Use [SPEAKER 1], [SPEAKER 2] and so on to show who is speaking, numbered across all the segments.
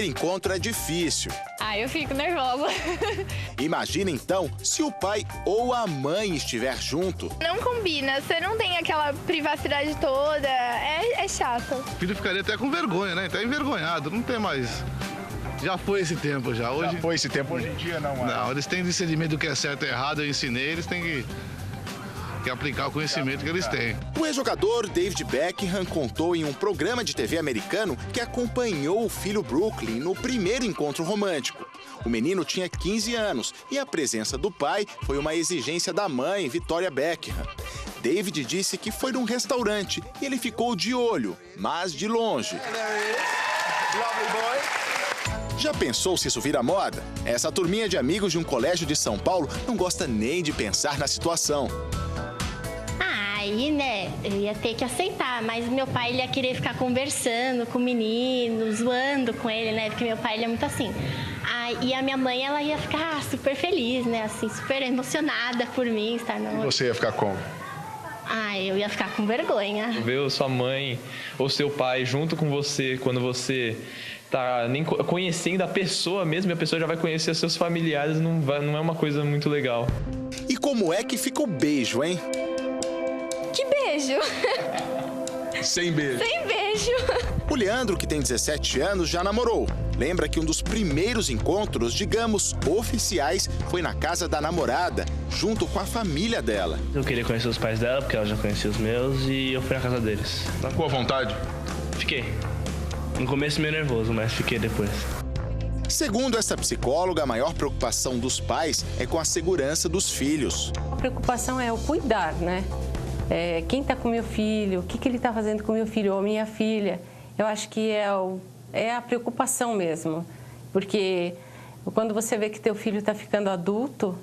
[SPEAKER 1] primeiro encontro é difícil.
[SPEAKER 2] Eu fico nervosa.
[SPEAKER 1] Imagina então se o pai ou a mãe estiver junto.
[SPEAKER 2] Não combina, você não tem aquela privacidade toda, é chato.
[SPEAKER 3] O filho ficaria até com vergonha, né? Até envergonhado, não tem mais. Já foi esse tempo já. Hoje...
[SPEAKER 4] Já foi esse tempo, hoje em dia não é.
[SPEAKER 3] Não, eles têm discernimento do que é certo e errado, eu ensinei, eles têm que aplicar o conhecimento que eles têm.
[SPEAKER 1] O ex-jogador David Beckham contou em um programa de TV americano que acompanhou o filho Brooklyn no primeiro encontro romântico. O menino tinha 15 anos e a presença do pai foi uma exigência da mãe, Victoria Beckham. David disse que foi num restaurante e ele ficou de olho, mas de longe. Já pensou se isso vira moda? Essa turminha de amigos de um colégio de São Paulo não gosta nem de pensar na situação.
[SPEAKER 5] Aí, né, eu ia ter que aceitar, mas meu pai ele ia querer ficar conversando com o menino, zoando com ele, né, porque meu pai ele é muito assim. E a minha mãe, ela ia ficar super feliz, né, assim, super emocionada por mim estar no...
[SPEAKER 4] E você ia ficar como?
[SPEAKER 5] Eu ia ficar com vergonha.
[SPEAKER 6] Ver sua mãe ou seu pai junto com você quando você tá nem conhecendo a pessoa mesmo, e a pessoa já vai conhecer seus familiares, não é uma coisa muito legal.
[SPEAKER 1] E como é que fica o beijo, hein?
[SPEAKER 2] Que beijo?
[SPEAKER 4] Sem beijo.
[SPEAKER 2] Sem beijo.
[SPEAKER 1] O Leandro, que tem 17 anos, já namorou. Lembra que um dos primeiros encontros, digamos, oficiais, foi na casa da namorada, junto com a família dela.
[SPEAKER 7] Eu queria conhecer os pais dela, porque ela já conhecia os meus, e eu fui na casa deles.
[SPEAKER 4] Ficou à vontade?
[SPEAKER 7] Fiquei. No começo meio nervoso, mas fiquei depois.
[SPEAKER 1] Segundo essa psicóloga, a maior preocupação dos pais é com a segurança dos filhos.
[SPEAKER 8] A preocupação é o cuidar, né? Quem está com meu filho, o que ele está fazendo com meu filho ou minha filha. Eu acho que é a preocupação mesmo, porque quando você vê que teu filho está ficando adulto,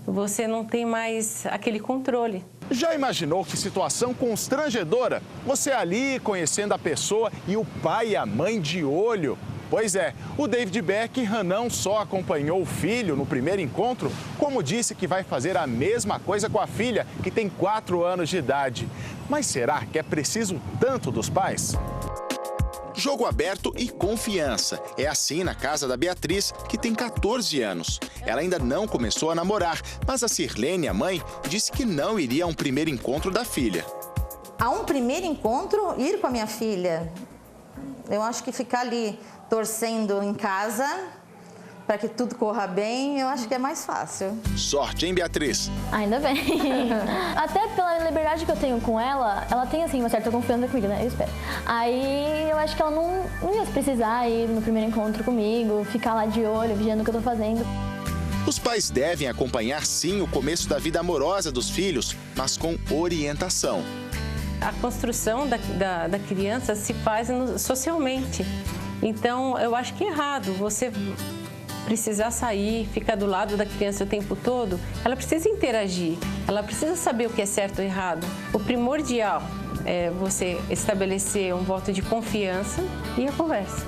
[SPEAKER 8] você não tem mais aquele controle.
[SPEAKER 4] Já imaginou que situação constrangedora? Você ali conhecendo a pessoa e o pai e a mãe de olho. Pois é, o David Beckham não só acompanhou o filho no primeiro encontro, como disse que vai fazer a mesma coisa com a filha, que tem 4 anos de idade. Mas será que é preciso tanto dos pais? Jogo aberto e confiança. É assim na casa da Beatriz, que tem 14 anos. Ela ainda não começou a namorar, mas a Sirlene, a mãe, disse que não iria a um primeiro encontro da filha.
[SPEAKER 9] A um primeiro encontro, ir com a minha filha, eu acho que ficar ali torcendo em casa para que tudo corra bem, eu acho que é mais fácil.
[SPEAKER 1] Sorte, hein, Beatriz?
[SPEAKER 10] Ainda bem. Até pela liberdade que eu tenho com ela, ela tem, assim, uma certa confiança comigo, né? Eu espero. Aí eu acho que ela não ia precisar ir no primeiro encontro comigo, ficar lá de olho, vigiando o que eu tô fazendo.
[SPEAKER 1] Os pais devem acompanhar, sim, o começo da vida amorosa dos filhos, mas com orientação.
[SPEAKER 8] A construção da criança se faz socialmente. Então, eu acho que é errado você precisar sair, ficar do lado da criança o tempo todo. Ela precisa interagir, ela precisa saber o que é certo ou errado. O primordial é você estabelecer um voto de confiança e a conversa.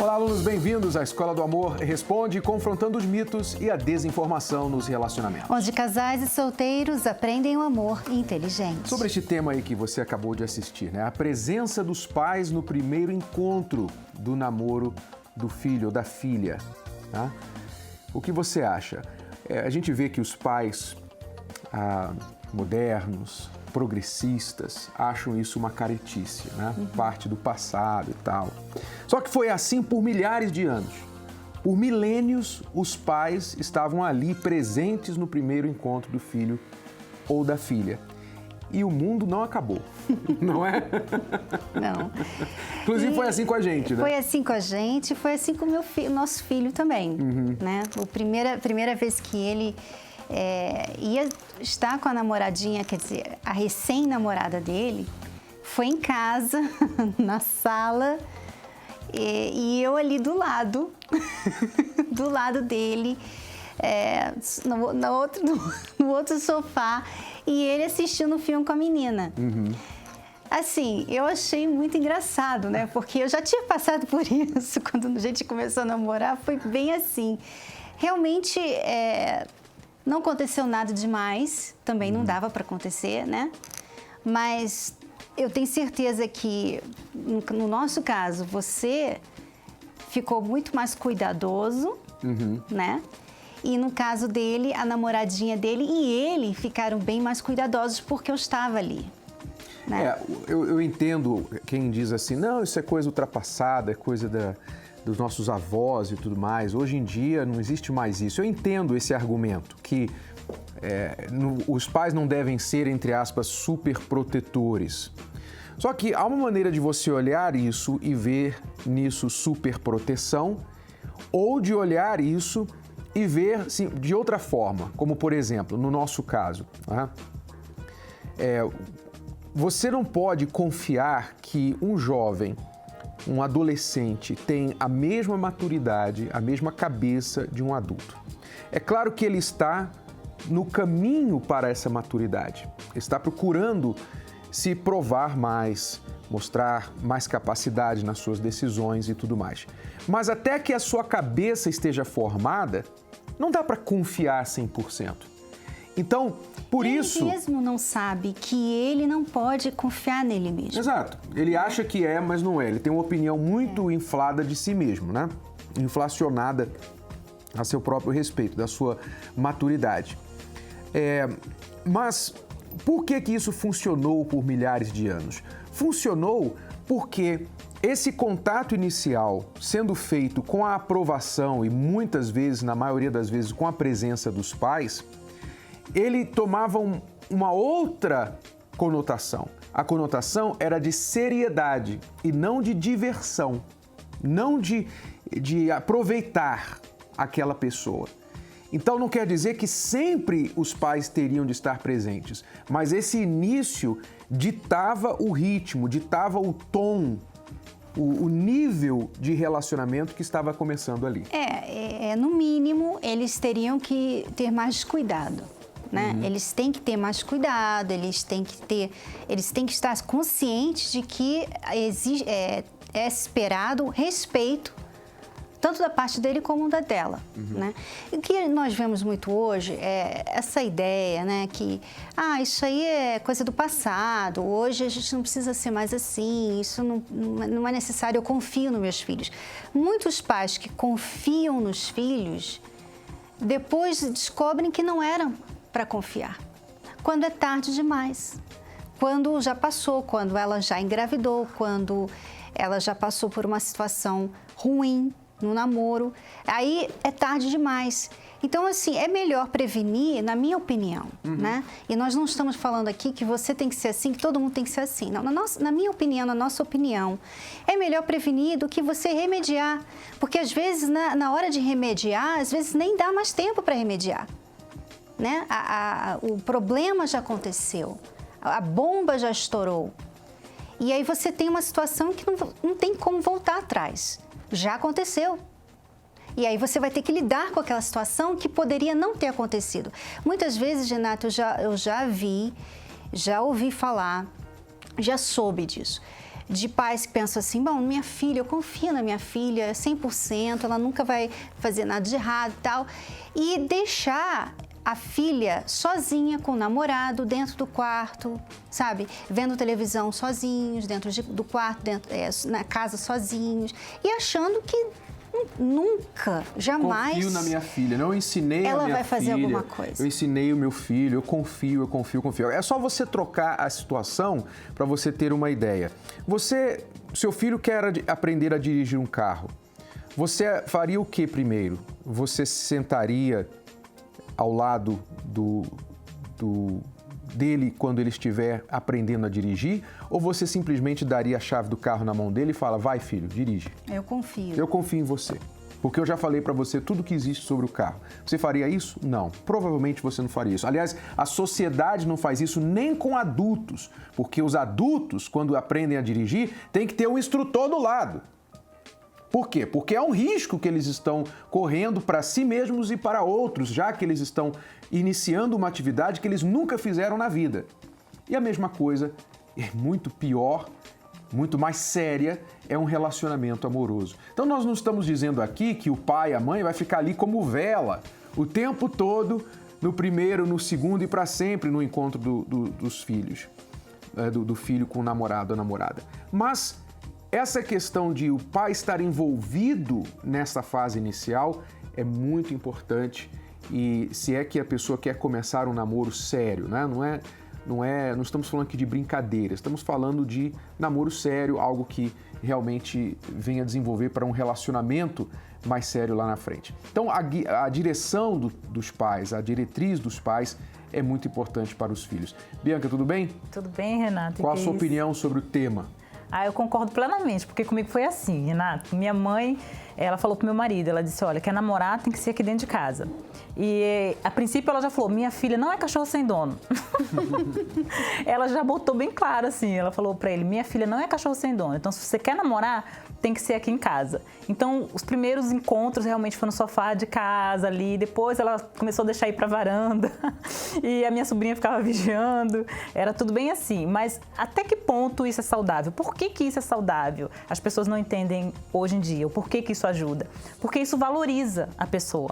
[SPEAKER 11] Olá, alunos, bem-vindos à Escola do Amor Responde, confrontando os mitos e a desinformação nos relacionamentos.
[SPEAKER 12] Onde casais e solteiros aprendem o amor inteligente.
[SPEAKER 11] Sobre este tema aí que você acabou de assistir, né? A presença dos pais no primeiro encontro do namoro do filho ou da filha, tá? O que você acha? A gente vê que os pais modernos, progressistas, acham isso uma caretice, né? Parte do passado e tal. Só que foi assim por milhares de anos. Por milênios, os pais estavam ali presentes no primeiro encontro do filho ou da filha. E o mundo não acabou, não é?
[SPEAKER 12] Não.
[SPEAKER 11] Inclusive foi assim com a gente, né?
[SPEAKER 12] Foi assim com a gente, foi assim com o nosso filho também, né? A primeira vez que ele ia estar com a namoradinha, quer dizer, a recém-namorada dele, foi em casa, na sala, e eu ali do lado, do lado dele, no outro sofá, e ele assistindo o filme com a menina. Assim, eu achei muito engraçado, né? Porque eu já tinha passado por isso quando a gente começou a namorar, foi bem assim. Realmente, não aconteceu nada demais, também não dava para acontecer, né? Mas eu tenho certeza que, no nosso caso, você ficou muito mais cuidadoso, né? E no caso dele, a namoradinha dele e ele ficaram bem mais cuidadosos porque eu estava ali. Né?
[SPEAKER 11] Eu entendo quem diz assim, não, isso é coisa ultrapassada, é coisa dos nossos avós e tudo mais. Hoje em dia não existe mais isso. Eu entendo esse argumento, que os pais não devem ser, entre aspas, super protetores. Só que há uma maneira de você olhar isso e ver nisso super proteção, ou de olhar isso e ver de outra forma, como por exemplo, no nosso caso, né? Você não pode confiar que um jovem, um adolescente, tem a mesma maturidade, a mesma cabeça de um adulto. É claro que ele está no caminho para essa maturidade, está procurando se provar mais, mostrar mais capacidade nas suas decisões e tudo mais. Mas até que a sua cabeça esteja formada, não dá para confiar 100%. Então, por isso...
[SPEAKER 12] Ele mesmo não sabe que ele não pode confiar nele mesmo.
[SPEAKER 11] Exato. Ele acha que é, mas não é. Ele tem uma opinião muito inflada de si mesmo, né? Inflacionada a seu próprio respeito, da sua maturidade. Mas por que isso funcionou por milhares de anos? Funcionou porque esse contato inicial, sendo feito com a aprovação e muitas vezes, na maioria das vezes, com a presença dos pais, ele tomava uma outra conotação. A conotação era de seriedade e não de diversão, não de aproveitar aquela pessoa. Então não quer dizer que sempre os pais teriam de estar presentes, mas esse início ditava o ritmo, ditava o tom, o nível de relacionamento que estava começando ali.
[SPEAKER 12] No mínimo, eles teriam que ter mais cuidado, né? Eles têm que ter mais cuidado, eles têm que estar conscientes de que é esperado respeito, tanto da parte dele como da dela, né? E o que nós vemos muito hoje é essa ideia, né, que isso aí é coisa do passado, hoje a gente não precisa ser mais assim, isso não é necessário, eu confio nos meus filhos. Muitos pais que confiam nos filhos, depois descobrem que não eram para confiar, quando é tarde demais, quando já passou, quando ela já engravidou, quando ela já passou por uma situação ruim no namoro, aí é tarde demais. Então, assim, é melhor prevenir, na minha opinião, né? E nós não estamos falando aqui que você tem que ser assim, que todo mundo tem que ser assim. Não, na minha opinião, na nossa opinião, é melhor prevenir do que você remediar. Porque, às vezes, na hora de remediar, às vezes nem dá mais tempo para remediar, né? O problema já aconteceu, a bomba já estourou. E aí você tem uma situação que não tem como voltar atrás. Já aconteceu. E aí você vai ter que lidar com aquela situação que poderia não ter acontecido. Muitas vezes, Renato, eu já vi, já ouvi falar, já soube disso, de pais que pensam assim, bom, minha filha, eu confio na minha filha 100%, ela nunca vai fazer nada de errado e tal, e deixar a filha sozinha com o namorado dentro do quarto, sabe? Vendo televisão sozinhos, dentro do quarto, na casa sozinhos, e achando que nunca, jamais...
[SPEAKER 11] Confio na minha filha, não ensinei a minha filha...
[SPEAKER 12] Ela vai fazer alguma coisa.
[SPEAKER 11] Eu ensinei o meu filho, eu confio. É só você trocar a situação para você ter uma ideia. Seu filho quer aprender a dirigir um carro. Você faria o que primeiro? Você se sentaria ao lado dele quando ele estiver aprendendo a dirigir? Ou você simplesmente daria a chave do carro na mão dele e fala, vai filho, dirige?
[SPEAKER 12] Eu confio.
[SPEAKER 11] Eu confio em você, porque eu já falei para você tudo que existe sobre o carro. Você faria isso? Não, provavelmente você não faria isso. Aliás, a sociedade não faz isso nem com adultos, porque os adultos, quando aprendem a dirigir, tem que ter um instrutor do lado. Por quê? Porque é um risco que eles estão correndo para si mesmos e para outros, já que eles estão iniciando uma atividade que eles nunca fizeram na vida. E a mesma coisa, é muito pior, muito mais séria, é um relacionamento amoroso. Então nós não estamos dizendo aqui que o pai e a mãe vai ficar ali como vela o tempo todo, no primeiro, no segundo e para sempre no encontro dos filhos. do filho com o namorado ou namorada. Mas essa questão de o pai estar envolvido nessa fase inicial é muito importante, e se é que a pessoa quer começar um namoro sério, né? Não estamos falando aqui de brincadeira, estamos falando de namoro sério, algo que realmente venha desenvolver para um relacionamento mais sério lá na frente. Então, a direção dos pais, a diretriz dos pais é muito importante para os filhos. Bianca, tudo bem?
[SPEAKER 13] Tudo bem, Renato.
[SPEAKER 11] Qual a sua opinião sobre o tema?
[SPEAKER 13] Eu concordo plenamente, porque comigo foi assim, Renato. Minha mãe, ela falou pro meu marido, ela disse, olha, quer namorar tem que ser aqui dentro de casa. E a princípio ela já falou, minha filha não é cachorro sem dono. Ela já botou bem claro assim, ela falou pra ele, minha filha não é cachorro sem dono, então se você quer namorar, tem que ser aqui em casa. Então, os primeiros encontros realmente foram no sofá de casa ali, depois ela começou a deixar ir pra varanda e a minha sobrinha ficava vigiando, era tudo bem assim. Mas até que ponto isso é saudável? Por que isso é saudável? As pessoas não entendem hoje em dia o porquê que isso ajuda. Porque isso valoriza a pessoa.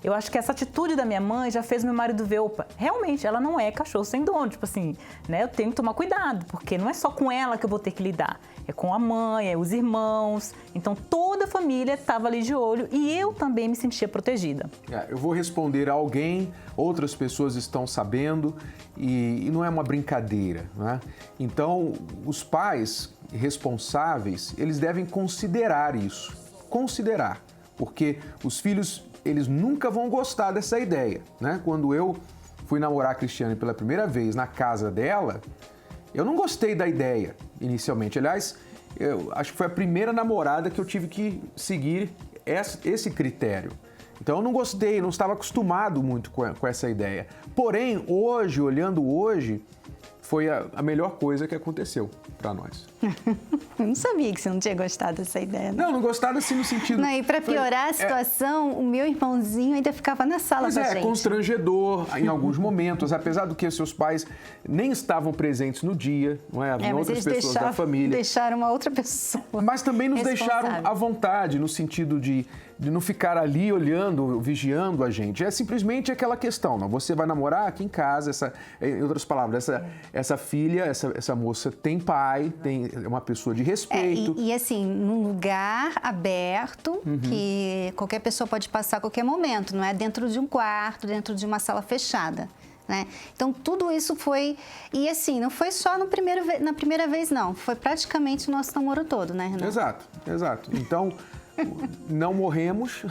[SPEAKER 13] Eu acho que essa atitude da minha mãe já fez meu marido ver, opa, realmente, ela não é cachorro sem dono, tipo assim, né? Eu tenho que tomar cuidado, porque não é só com ela que eu vou ter que lidar, é com a mãe, é os irmãos, então toda a família estava ali de olho e eu também me sentia protegida.
[SPEAKER 11] Eu vou responder a alguém, outras pessoas estão sabendo e não é uma brincadeira, né? Então, os pais responsáveis, eles devem considerar isso, porque os filhos, eles nunca vão gostar dessa ideia, né? Quando eu fui namorar a Cristiane pela primeira vez na casa dela, eu não gostei da ideia inicialmente. Aliás, eu acho que foi a primeira namorada que eu tive que seguir esse critério. Então eu não gostei, não estava acostumado muito com essa ideia. Porém, hoje, olhando hoje, foi a melhor coisa que aconteceu para nós.
[SPEAKER 12] Eu não sabia que você não tinha gostado dessa ideia.
[SPEAKER 11] Não gostado assim no sentido...
[SPEAKER 12] Não, e para piorar a situação, o meu irmãozinho ainda ficava na sala com a gente.
[SPEAKER 11] Constrangedor em alguns momentos, apesar do que seus pais nem estavam presentes no dia, não é? Havia outras pessoas da família.
[SPEAKER 12] Deixaram uma outra pessoa.
[SPEAKER 11] Mas também nos deixaram à vontade, no sentido de não ficar ali olhando, vigiando a gente. É simplesmente aquela questão, não? Você vai namorar aqui em casa, em outras palavras, essa filha, essa moça tem pai, é uma pessoa de respeito.
[SPEAKER 12] E assim, num lugar aberto, que qualquer pessoa pode passar a qualquer momento, não é dentro de um quarto, dentro de uma sala fechada. Né? Então, tudo isso foi... E assim, não foi só na primeira vez, não. Foi praticamente o nosso namoro todo, né, Renato?
[SPEAKER 11] Exato. Então... Não morremos.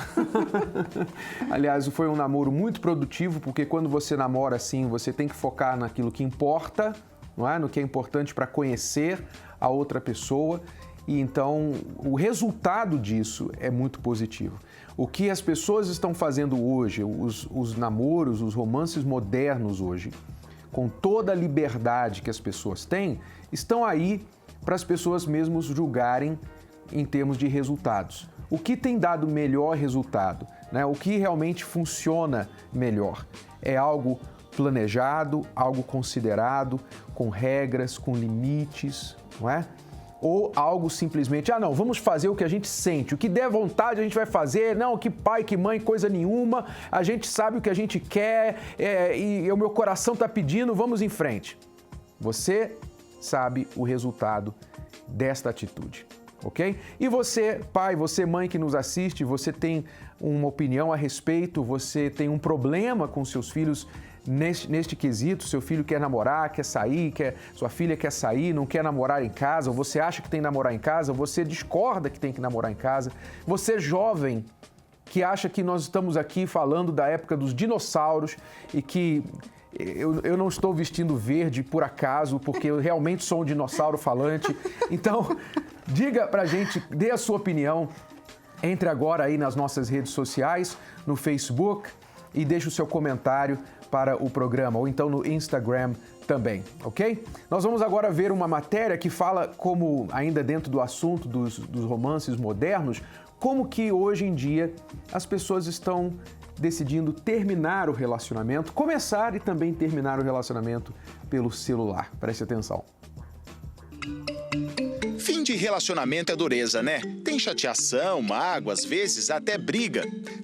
[SPEAKER 11] Aliás, foi um namoro muito produtivo, porque quando você namora assim, você tem que focar naquilo que importa, não é? No que é importante para conhecer a outra pessoa. E então, o resultado disso é muito positivo. O que as pessoas estão fazendo hoje, os namoros, os romances modernos hoje, com toda a liberdade que as pessoas têm, estão aí para as pessoas mesmos julgarem em termos de resultados. O que tem dado melhor resultado, né? O que realmente funciona melhor? É algo planejado, algo considerado, com regras, com limites, não é? Ou algo simplesmente, não, vamos fazer o que a gente sente, o que der vontade a gente vai fazer, não, que pai, que mãe, coisa nenhuma, a gente sabe o que a gente quer e o meu coração está pedindo, vamos em frente. Você sabe o resultado desta atitude. Ok? E você, pai, você, mãe que nos assiste, você tem uma opinião a respeito, você tem um problema com seus filhos neste quesito, seu filho quer namorar, quer sair, sua filha quer sair, não quer namorar em casa, ou você acha que tem que namorar em casa, ou você discorda que tem que namorar em casa, você jovem que acha que nós estamos aqui falando da época dos dinossauros e que eu não estou vestindo verde por acaso, porque eu realmente sou um dinossauro falante. Então, diga pra gente, dê a sua opinião, entre agora aí nas nossas redes sociais, no Facebook, e deixe o seu comentário para o programa, ou então no Instagram também, ok? Nós vamos agora ver uma matéria que fala como, ainda dentro do assunto dos romances modernos, como que hoje em dia as pessoas estão decidindo terminar o relacionamento, começar e também terminar o relacionamento pelo celular. Preste atenção.
[SPEAKER 1] Fim de relacionamento é dureza, né? Tem chateação, mágoa, às vezes até briga.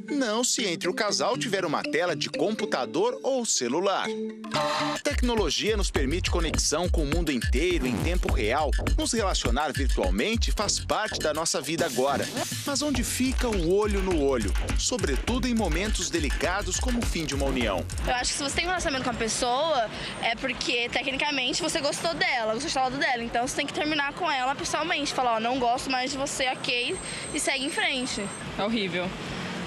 [SPEAKER 1] Não se entre o casal tiver uma tela de computador ou celular. A tecnologia nos permite conexão com o mundo inteiro em tempo real. Nos relacionar virtualmente faz parte da nossa vida agora. Mas onde fica o olho no olho? Sobretudo em momentos delicados como o fim de uma união.
[SPEAKER 14] Eu acho que se você tem um relacionamento com a pessoa, é porque, tecnicamente, você gostou dela, você está ao lado dela. Então, você tem que terminar com ela pessoalmente. Falar, ó, não gosto mais de você, ok, e segue em frente.
[SPEAKER 15] É horrível.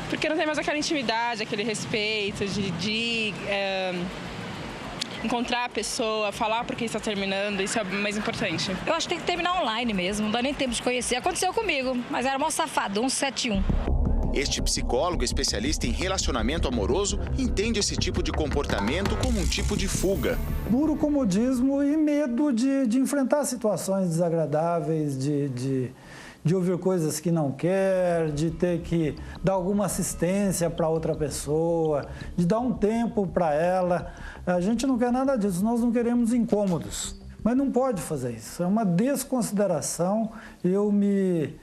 [SPEAKER 15] Porque não tem mais aquela intimidade, aquele respeito de encontrar a pessoa, falar por que está terminando, isso é o mais importante.
[SPEAKER 16] Eu acho que tem que terminar online mesmo, não dá nem tempo de conhecer. Aconteceu comigo, mas era mó safado, 171.
[SPEAKER 1] Este psicólogo especialista em relacionamento amoroso entende esse tipo de comportamento como um tipo de fuga.
[SPEAKER 17] Puro comodismo e medo de enfrentar situações desagradáveis, de ouvir coisas que não quer, de ter que dar alguma assistência para outra pessoa, de dar um tempo para ela. A gente não quer nada disso, nós não queremos incômodos. Mas não pode fazer isso, é uma desconsideração eu me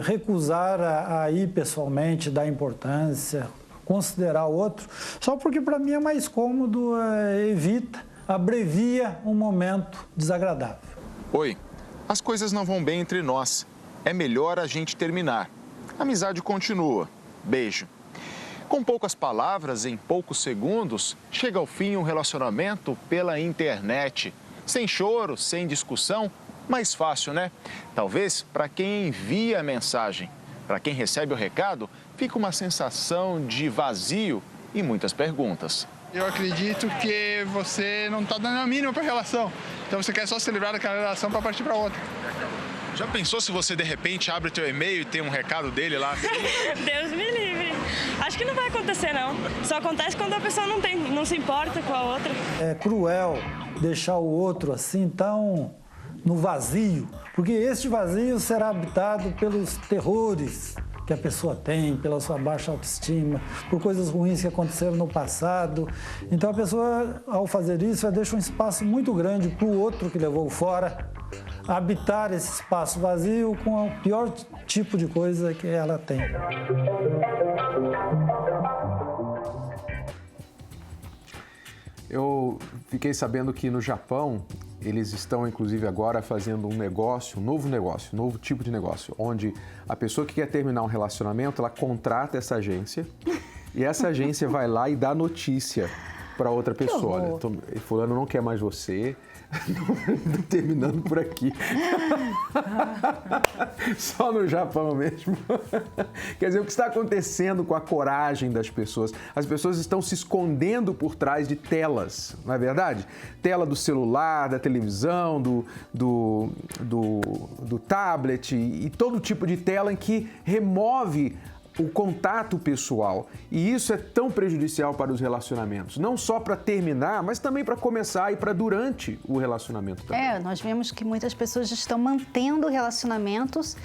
[SPEAKER 17] recusar a ir pessoalmente, dar importância, considerar o outro, só porque para mim é mais cômodo, evita, abrevia um momento desagradável.
[SPEAKER 1] Oi, as coisas não vão bem entre nós. É melhor a gente terminar. A amizade continua. Beijo. Com poucas palavras, em poucos segundos, chega ao fim um relacionamento pela internet. Sem choro, sem discussão, mais fácil, né? Talvez para quem envia a mensagem. Para quem recebe o recado, fica uma sensação de vazio e muitas perguntas.
[SPEAKER 18] Eu acredito que você não está dando a mínima para a relação. Então você quer só celebrar aquela relação para partir para outra.
[SPEAKER 1] Já pensou se você, de repente, abre o teu e-mail e tem um recado dele lá?
[SPEAKER 19] Deus me livre. Acho que não vai acontecer, não. Só acontece quando a pessoa não se importa com a outra.
[SPEAKER 17] É cruel deixar o outro assim tão no vazio, porque este vazio será habitado pelos terrores que a pessoa tem, pela sua baixa autoestima, por coisas ruins que aconteceram no passado. Então a pessoa, ao fazer isso, deixa um espaço muito grande para o outro que levou fora habitar esse espaço vazio com o pior tipo de coisa que ela tem.
[SPEAKER 11] Eu fiquei sabendo que no Japão eles estão, inclusive, agora fazendo um novo tipo de negócio, onde a pessoa que quer terminar um relacionamento, ela contrata essa agência e essa agência vai lá e dá notícia para outra pessoa. Olha, fulano não quer mais você, tô terminando por aqui. Só no Japão mesmo. Quer dizer, o que está acontecendo com a coragem das pessoas? As pessoas estão se escondendo por trás de telas, não é verdade? Tela do celular, da televisão, do tablet e todo tipo de tela em que remove o contato pessoal. E isso é tão prejudicial para os relacionamentos. Não só para terminar, mas também para começar e para durante o relacionamento também.
[SPEAKER 12] Nós vemos que muitas pessoas estão mantendo relacionamentos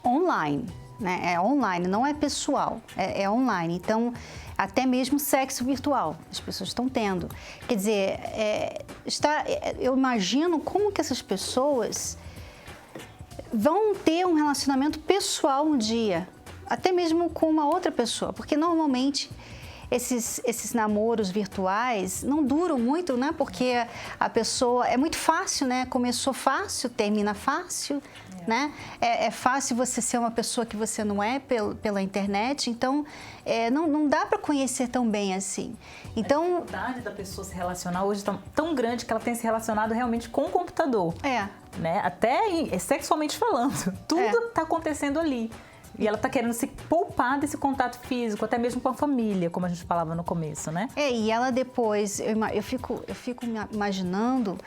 [SPEAKER 12] online, né? É online, não é pessoal, é online. Então, até mesmo sexo virtual, as pessoas estão tendo. Quer dizer, eu imagino como que essas pessoas vão ter um relacionamento pessoal um dia, até mesmo com uma outra pessoa, porque normalmente esses namoros virtuais não duram muito, né? Porque a pessoa, é muito fácil, né? Começou fácil, termina fácil, né? É fácil você ser uma pessoa que você não é pela internet, então não dá para conhecer tão bem assim. Então,
[SPEAKER 13] a dificuldade da pessoa se relacionar hoje está tão grande que ela tem se relacionado realmente com o computador. Né? Até sexualmente falando, tudo está acontecendo ali. E ela está querendo se poupar desse contato físico, até mesmo com a família, como a gente falava no começo, né?
[SPEAKER 12] E ela depois, eu fico me imaginando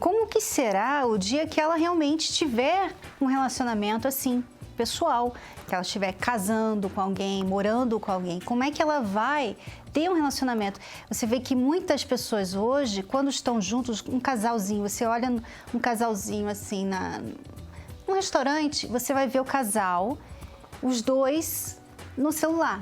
[SPEAKER 12] como que será o dia que ela realmente tiver um relacionamento assim, pessoal, que ela estiver casando com alguém, morando com alguém, como é que ela vai ter um relacionamento? Você vê que muitas pessoas hoje, quando estão juntos, um casalzinho, você olha um casalzinho assim num restaurante, você vai ver o casal, os dois no celular,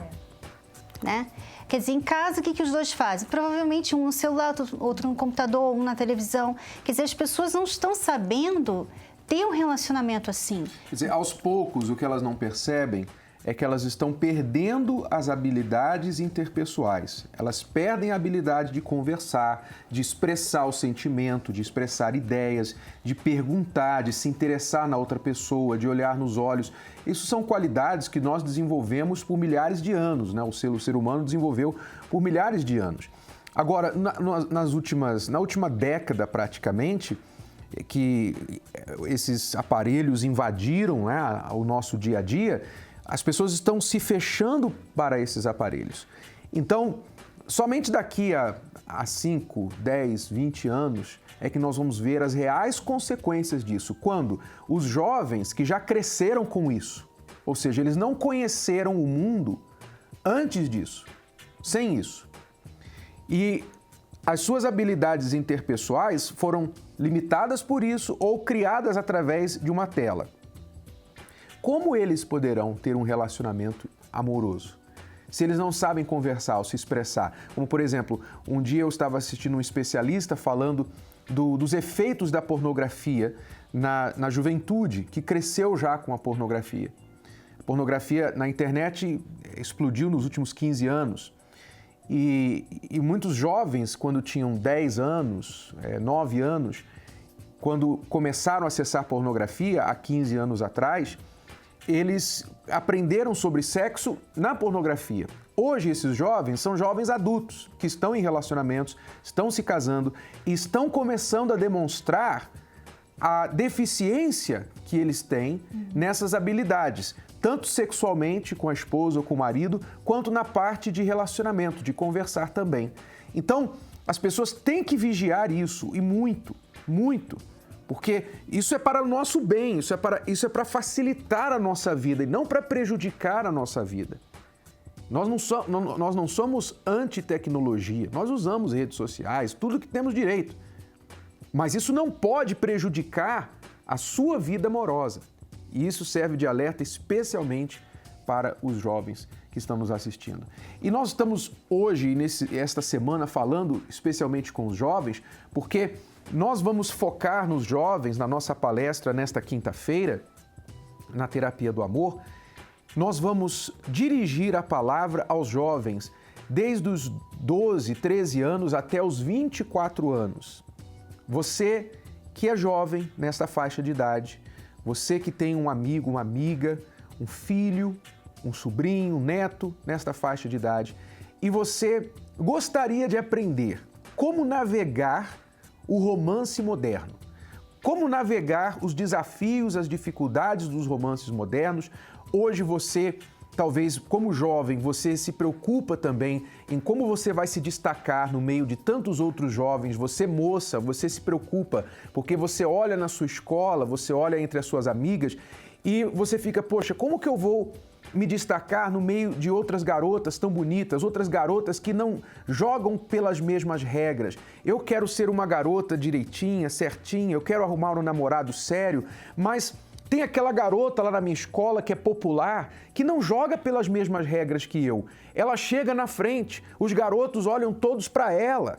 [SPEAKER 12] né? Quer dizer, em casa, o que os dois fazem? Provavelmente um no celular, outro no computador, um na televisão. Quer dizer, as pessoas não estão sabendo ter um relacionamento assim.
[SPEAKER 11] Quer dizer, aos poucos, o que elas não percebem é que elas estão perdendo as habilidades interpessoais. Elas perdem a habilidade de conversar, de expressar o sentimento, de expressar ideias, de perguntar, de se interessar na outra pessoa, de olhar nos olhos. Isso são qualidades que nós desenvolvemos por milhares de anos, né? O ser humano desenvolveu por milhares de anos. Agora, na última década praticamente, que esses aparelhos invadiram, né, o nosso dia a dia, as pessoas estão se fechando para esses aparelhos. Então, somente daqui a 5, 10, 20 anos é que nós vamos ver as reais consequências disso. Quando os jovens que já cresceram com isso, ou seja, eles não conheceram o mundo antes disso, sem isso. E as suas habilidades interpessoais foram limitadas por isso ou criadas através de uma tela. Como eles poderão ter um relacionamento amoroso se eles não sabem conversar ou se expressar? Como, por exemplo, um dia eu estava assistindo um especialista falando dos efeitos da pornografia na juventude, que cresceu já com a pornografia. A pornografia na internet explodiu nos últimos 15 anos. E muitos jovens, quando tinham 10 anos, 9 anos, quando começaram a acessar pornografia há 15 anos atrás, eles aprenderam sobre sexo na pornografia. Hoje, esses jovens são jovens adultos que estão em relacionamentos, estão se casando e estão começando a demonstrar a deficiência que eles têm nessas habilidades, tanto sexualmente com a esposa ou com o marido, quanto na parte de relacionamento, de conversar também. Então, as pessoas têm que vigiar isso, e muito, muito, porque isso é para o nosso bem, isso é para facilitar a nossa vida e não para prejudicar a nossa vida. Nós não somos anti-tecnologia, nós usamos redes sociais, tudo que temos direito, mas isso não pode prejudicar a sua vida amorosa. E isso serve de alerta especialmente para os jovens que estão nos assistindo. E nós estamos hoje, esta semana, falando especialmente com os jovens, porque nós vamos focar nos jovens na nossa palestra nesta quinta-feira, na Terapia do Amor. Nós vamos dirigir a palavra aos jovens desde os 12, 13 anos até os 24 anos. Você que é jovem nesta faixa de idade, você que tem um amigo, uma amiga, um filho, um sobrinho, um neto nesta faixa de idade e você gostaria de aprender como navegar o romance moderno, como navegar os desafios, as dificuldades dos romances modernos. Hoje você, talvez como jovem, você se preocupa também em como você vai se destacar no meio de tantos outros jovens. Você, moça, você se preocupa porque você olha na sua escola, você olha entre as suas amigas e você fica, poxa, como que eu vou me destacar no meio de outras garotas tão bonitas, outras garotas que não jogam pelas mesmas regras? Eu quero ser uma garota direitinha, certinha, eu quero arrumar um namorado sério, mas tem aquela garota lá na minha escola que é popular, que não joga pelas mesmas regras que eu. Ela chega na frente, os garotos olham todos para ela.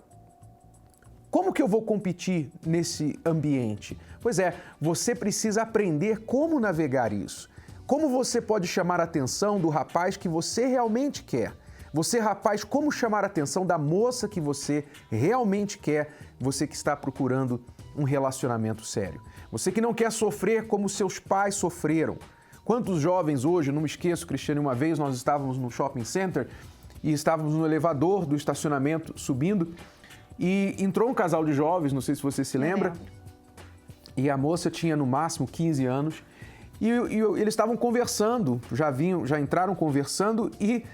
[SPEAKER 11] Como que eu vou competir nesse ambiente? Pois é, você precisa aprender como navegar isso. Como você pode chamar a atenção do rapaz que você realmente quer? Você, rapaz, como chamar a atenção da moça que você realmente quer? Você que está procurando um relacionamento sério. Você que não quer sofrer como seus pais sofreram. Quantos jovens hoje, não me esqueço, Cristiane, uma vez nós estávamos no shopping center e estávamos no elevador do estacionamento subindo e entrou um casal de jovens, não sei se você se lembra, e a moça tinha no máximo 15 anos e eles estavam conversando, já entraram conversando e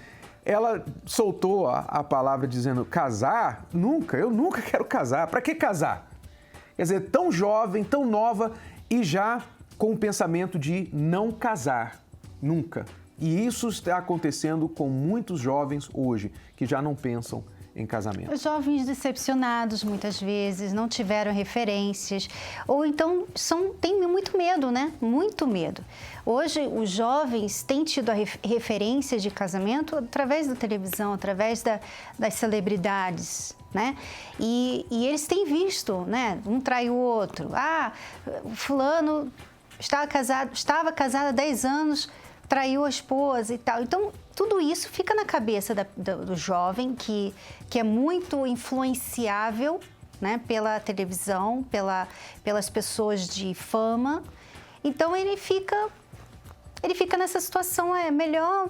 [SPEAKER 11] ela soltou a palavra dizendo, casar? Nunca, eu nunca quero casar. Para que casar? Quer dizer, tão jovem, tão nova e já com o pensamento de não casar, nunca. E isso está acontecendo com muitos jovens hoje que já não pensam em casamento.
[SPEAKER 12] Os jovens decepcionados muitas vezes, não tiveram referências, ou então têm muito medo, né? Muito medo. Hoje, os jovens têm tido a referência de casamento através da televisão, através das celebridades, né? E eles têm visto, né? Um trai o outro. Ah, fulano estava casado há 10 anos traiu a esposa e tal. Então, tudo isso fica na cabeça do jovem que é muito influenciável, né, pela televisão, pelas pessoas de fama. Então, ele fica nessa situação, é melhor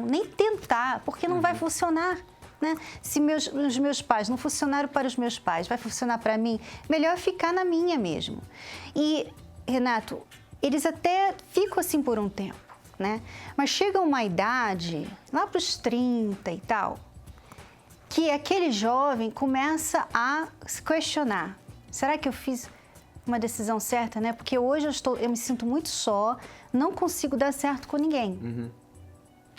[SPEAKER 12] nem tentar, porque não vai funcionar. Né? Se os meus pais não funcionaram para os meus pais, vai funcionar para mim? Melhor ficar na minha mesmo. E, Renato, eles até ficam assim por um tempo, né? Mas chega uma idade, lá para os 30 e tal, que aquele jovem começa a se questionar. Será que eu fiz uma decisão certa, né? Porque hoje eu me sinto muito só, não consigo dar certo com ninguém.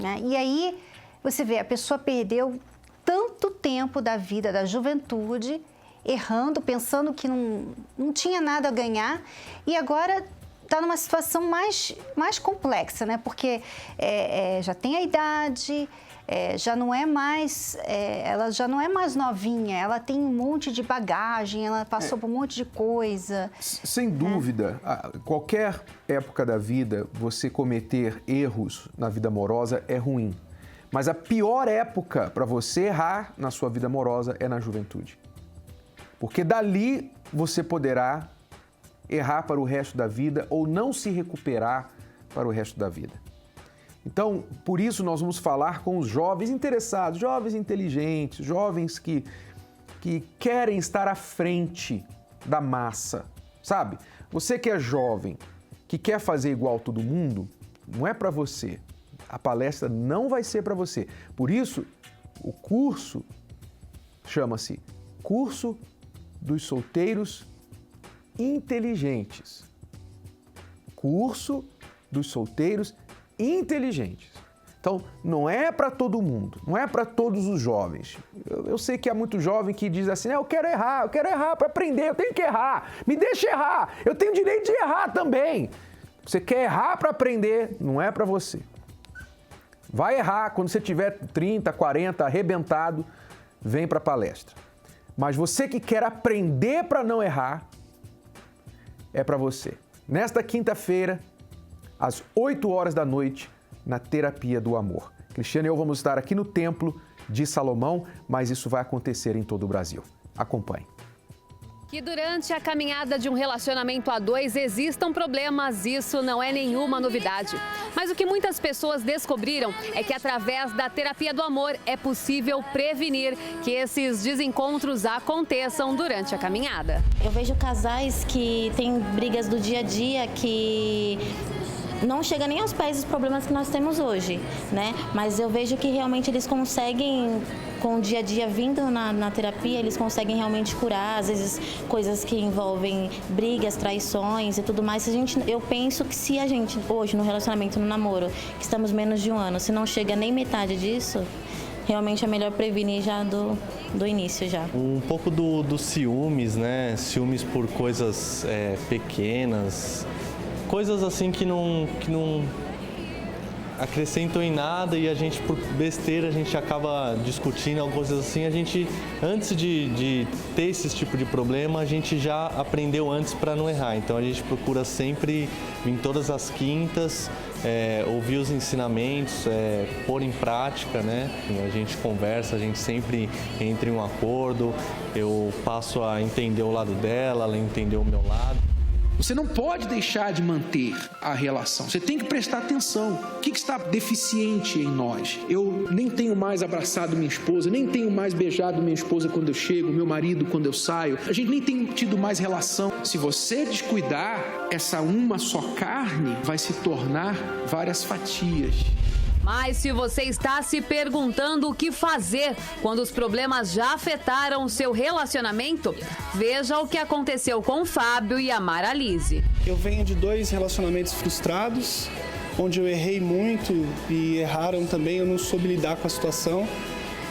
[SPEAKER 12] Né? E aí, você vê, a pessoa perdeu tanto tempo da vida, da juventude, errando, pensando que não tinha nada a ganhar, e agora está numa situação mais complexa, né? Porque já tem a idade, já não é mais, ela já não é mais novinha, ela tem um monte de bagagem, ela passou por um monte de coisa.
[SPEAKER 11] Sem dúvida, qualquer época da vida, você cometer erros na vida amorosa é ruim. Mas a pior época para você errar na sua vida amorosa é na juventude. Porque dali você poderá errar para o resto da vida ou não se recuperar para o resto da vida. Então, por isso nós vamos falar com os jovens interessados, jovens inteligentes, jovens que querem estar à frente da massa, sabe? Você que é jovem, que quer fazer igual todo mundo, não é para você. A palestra não vai ser para você. Por isso, o curso chama-se Curso dos Solteiros Inteligentes. Curso dos Solteiros Inteligentes. Então, não é para todo mundo, não é para todos os jovens. Eu sei que há muito jovem que diz assim, eu quero errar para aprender, eu tenho que errar, me deixa errar, eu tenho direito de errar também. Você quer errar para aprender, não é para você. Vai errar, quando você tiver 30, 40, arrebentado, vem para a palestra. Mas você que quer aprender para não errar, é para você. Nesta quinta-feira, às 8 horas da noite, na Terapia do Amor. Cristiano e eu vamos estar aqui no Templo de Salomão, mas isso vai acontecer em todo o Brasil. Acompanhe.
[SPEAKER 20] Que durante a caminhada de um relacionamento a dois existam problemas, isso não é nenhuma novidade. Mas o que muitas pessoas descobriram é que através da terapia do amor é possível prevenir que esses desencontros aconteçam durante a caminhada.
[SPEAKER 5] Eu vejo casais que têm brigas do dia a dia que não chega nem aos pés dos problemas que nós temos hoje, né? Mas eu vejo que realmente eles conseguem, com o dia a dia vindo na terapia, eles conseguem realmente curar, às vezes, coisas que envolvem brigas, traições e tudo mais. Eu penso que se a gente, hoje, no relacionamento, no namoro, que estamos menos de um ano, se não chega nem metade disso, realmente é melhor prevenir já do início já.
[SPEAKER 21] Um pouco do ciúmes, né? Ciúmes por coisas pequenas, coisas assim que não acrescentam em nada e a gente, por besteira, a gente acaba discutindo algumas coisas assim. A gente, antes de ter esse tipo de problema, a gente já aprendeu antes para não errar. Então a gente procura sempre, em todas as quintas, ouvir os ensinamentos, pôr em prática, né? A gente conversa, a gente sempre entra em um acordo, eu passo a entender o lado dela, ela entender o meu lado.
[SPEAKER 22] Você não pode deixar de manter a relação. Você tem que prestar atenção. O que está deficiente em nós? Eu nem tenho mais abraçado minha esposa, nem tenho mais beijado minha esposa quando eu chego, meu marido quando eu saio. A gente nem tem tido mais relação. Se você descuidar, essa uma só carne vai se tornar várias fatias.
[SPEAKER 20] Mas se você está se perguntando o que fazer quando os problemas já afetaram o seu relacionamento, veja o que aconteceu com o Fábio e a Maralise.
[SPEAKER 23] Eu venho de 2 relacionamentos frustrados, onde eu errei muito e erraram também, eu não soube lidar com a situação.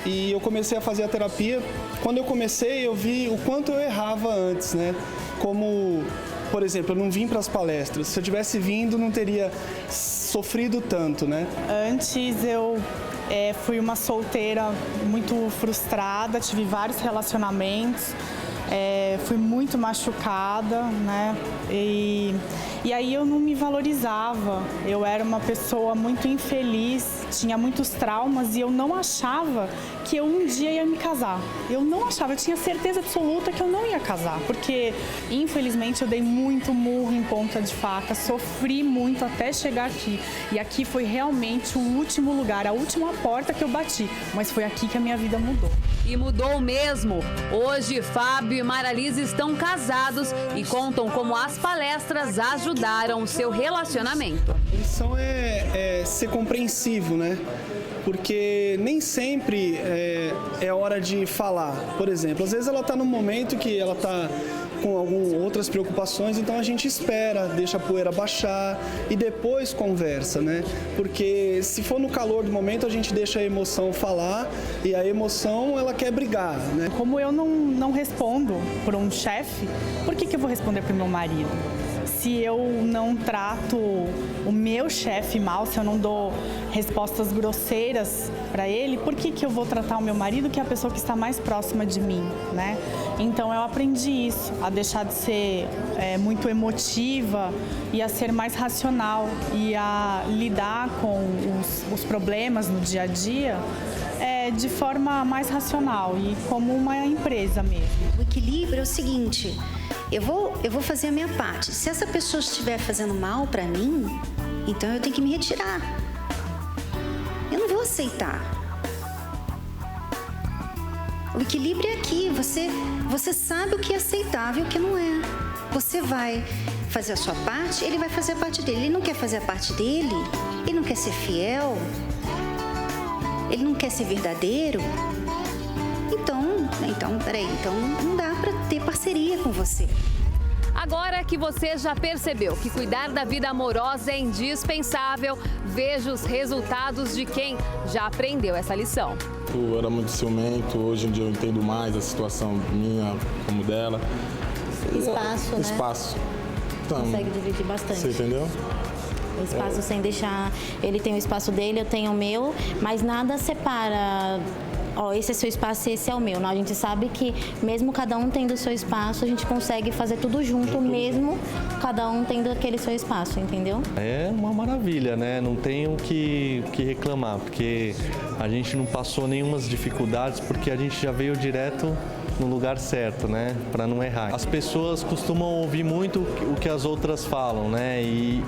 [SPEAKER 23] E eu comecei a fazer a terapia. Quando eu comecei, eu vi o quanto eu errava antes, né? Como, por exemplo, eu não vim para as palestras. Se eu tivesse vindo, não teria sofrido tanto, né?
[SPEAKER 24] Antes eu fui uma solteira muito frustrada, tive vários relacionamentos,
[SPEAKER 2] fui muito machucada, né? E aí eu não me valorizava, eu era uma pessoa muito infeliz, tinha muitos traumas e eu não achava que eu um dia ia me casar. Eu não achava, eu tinha certeza absoluta que eu não ia casar, porque infelizmente eu dei muito murro em ponta de faca, sofri muito até chegar aqui. E aqui foi realmente o último lugar, a última porta que eu bati, mas foi aqui que a minha vida mudou.
[SPEAKER 20] E mudou mesmo. Hoje, Fábio e Maralise estão casados e contam como as palestras ajudaram o seu relacionamento.
[SPEAKER 23] A lição é ser compreensivo, né? Porque nem sempre é hora de falar. Por exemplo, às vezes ela está num momento que ela está com outras preocupações, então a gente espera, deixa a poeira baixar e depois conversa, né? Porque se for no calor do momento, a gente deixa a emoção falar e a emoção, ela quer brigar, né?
[SPEAKER 2] Como eu não respondo para um chefe, por que eu vou responder para o meu marido? Se eu não trato o meu chefe mal, se eu não dou respostas grosseiras para ele, por que eu vou tratar o meu marido, que é a pessoa que está mais próxima de mim, né? Então eu aprendi isso, a deixar de ser muito emotiva e a ser mais racional e a lidar com os problemas no dia a dia de forma mais racional e como uma empresa mesmo.
[SPEAKER 3] O equilíbrio é o seguinte: eu vou fazer a minha parte. Se essa pessoa estiver fazendo mal para mim, então eu tenho que me retirar. Eu não vou aceitar. O equilíbrio é aqui. Você sabe o que é aceitável e o que não é. Você vai fazer a sua parte, ele vai fazer a parte dele. Ele não quer fazer a parte dele, ele não quer ser fiel, ele não quer ser verdadeiro. Então não dá para ter parceria com você.
[SPEAKER 20] Agora que você já percebeu que cuidar da vida amorosa é indispensável, veja os resultados de quem já aprendeu essa lição.
[SPEAKER 6] Eu era muito ciumento, hoje em dia eu entendo mais a situação minha como dela.
[SPEAKER 9] Espaço, né?
[SPEAKER 6] Espaço. Então,
[SPEAKER 9] consegue dividir bastante.
[SPEAKER 6] Você entendeu?
[SPEAKER 9] O espaço sem deixar... Ele tem o espaço dele, eu tenho o meu, mas nada separa... esse é seu espaço e esse é o meu. Não, a gente sabe que mesmo cada um tendo o seu espaço, a gente consegue fazer tudo junto, mesmo cada um tendo aquele seu espaço, entendeu?
[SPEAKER 21] É uma maravilha, né? Não tem o que reclamar, porque a gente não passou nenhumas dificuldades, porque a gente já veio direto no lugar certo, né? Para não errar. As pessoas costumam ouvir muito o que as outras falam, né? E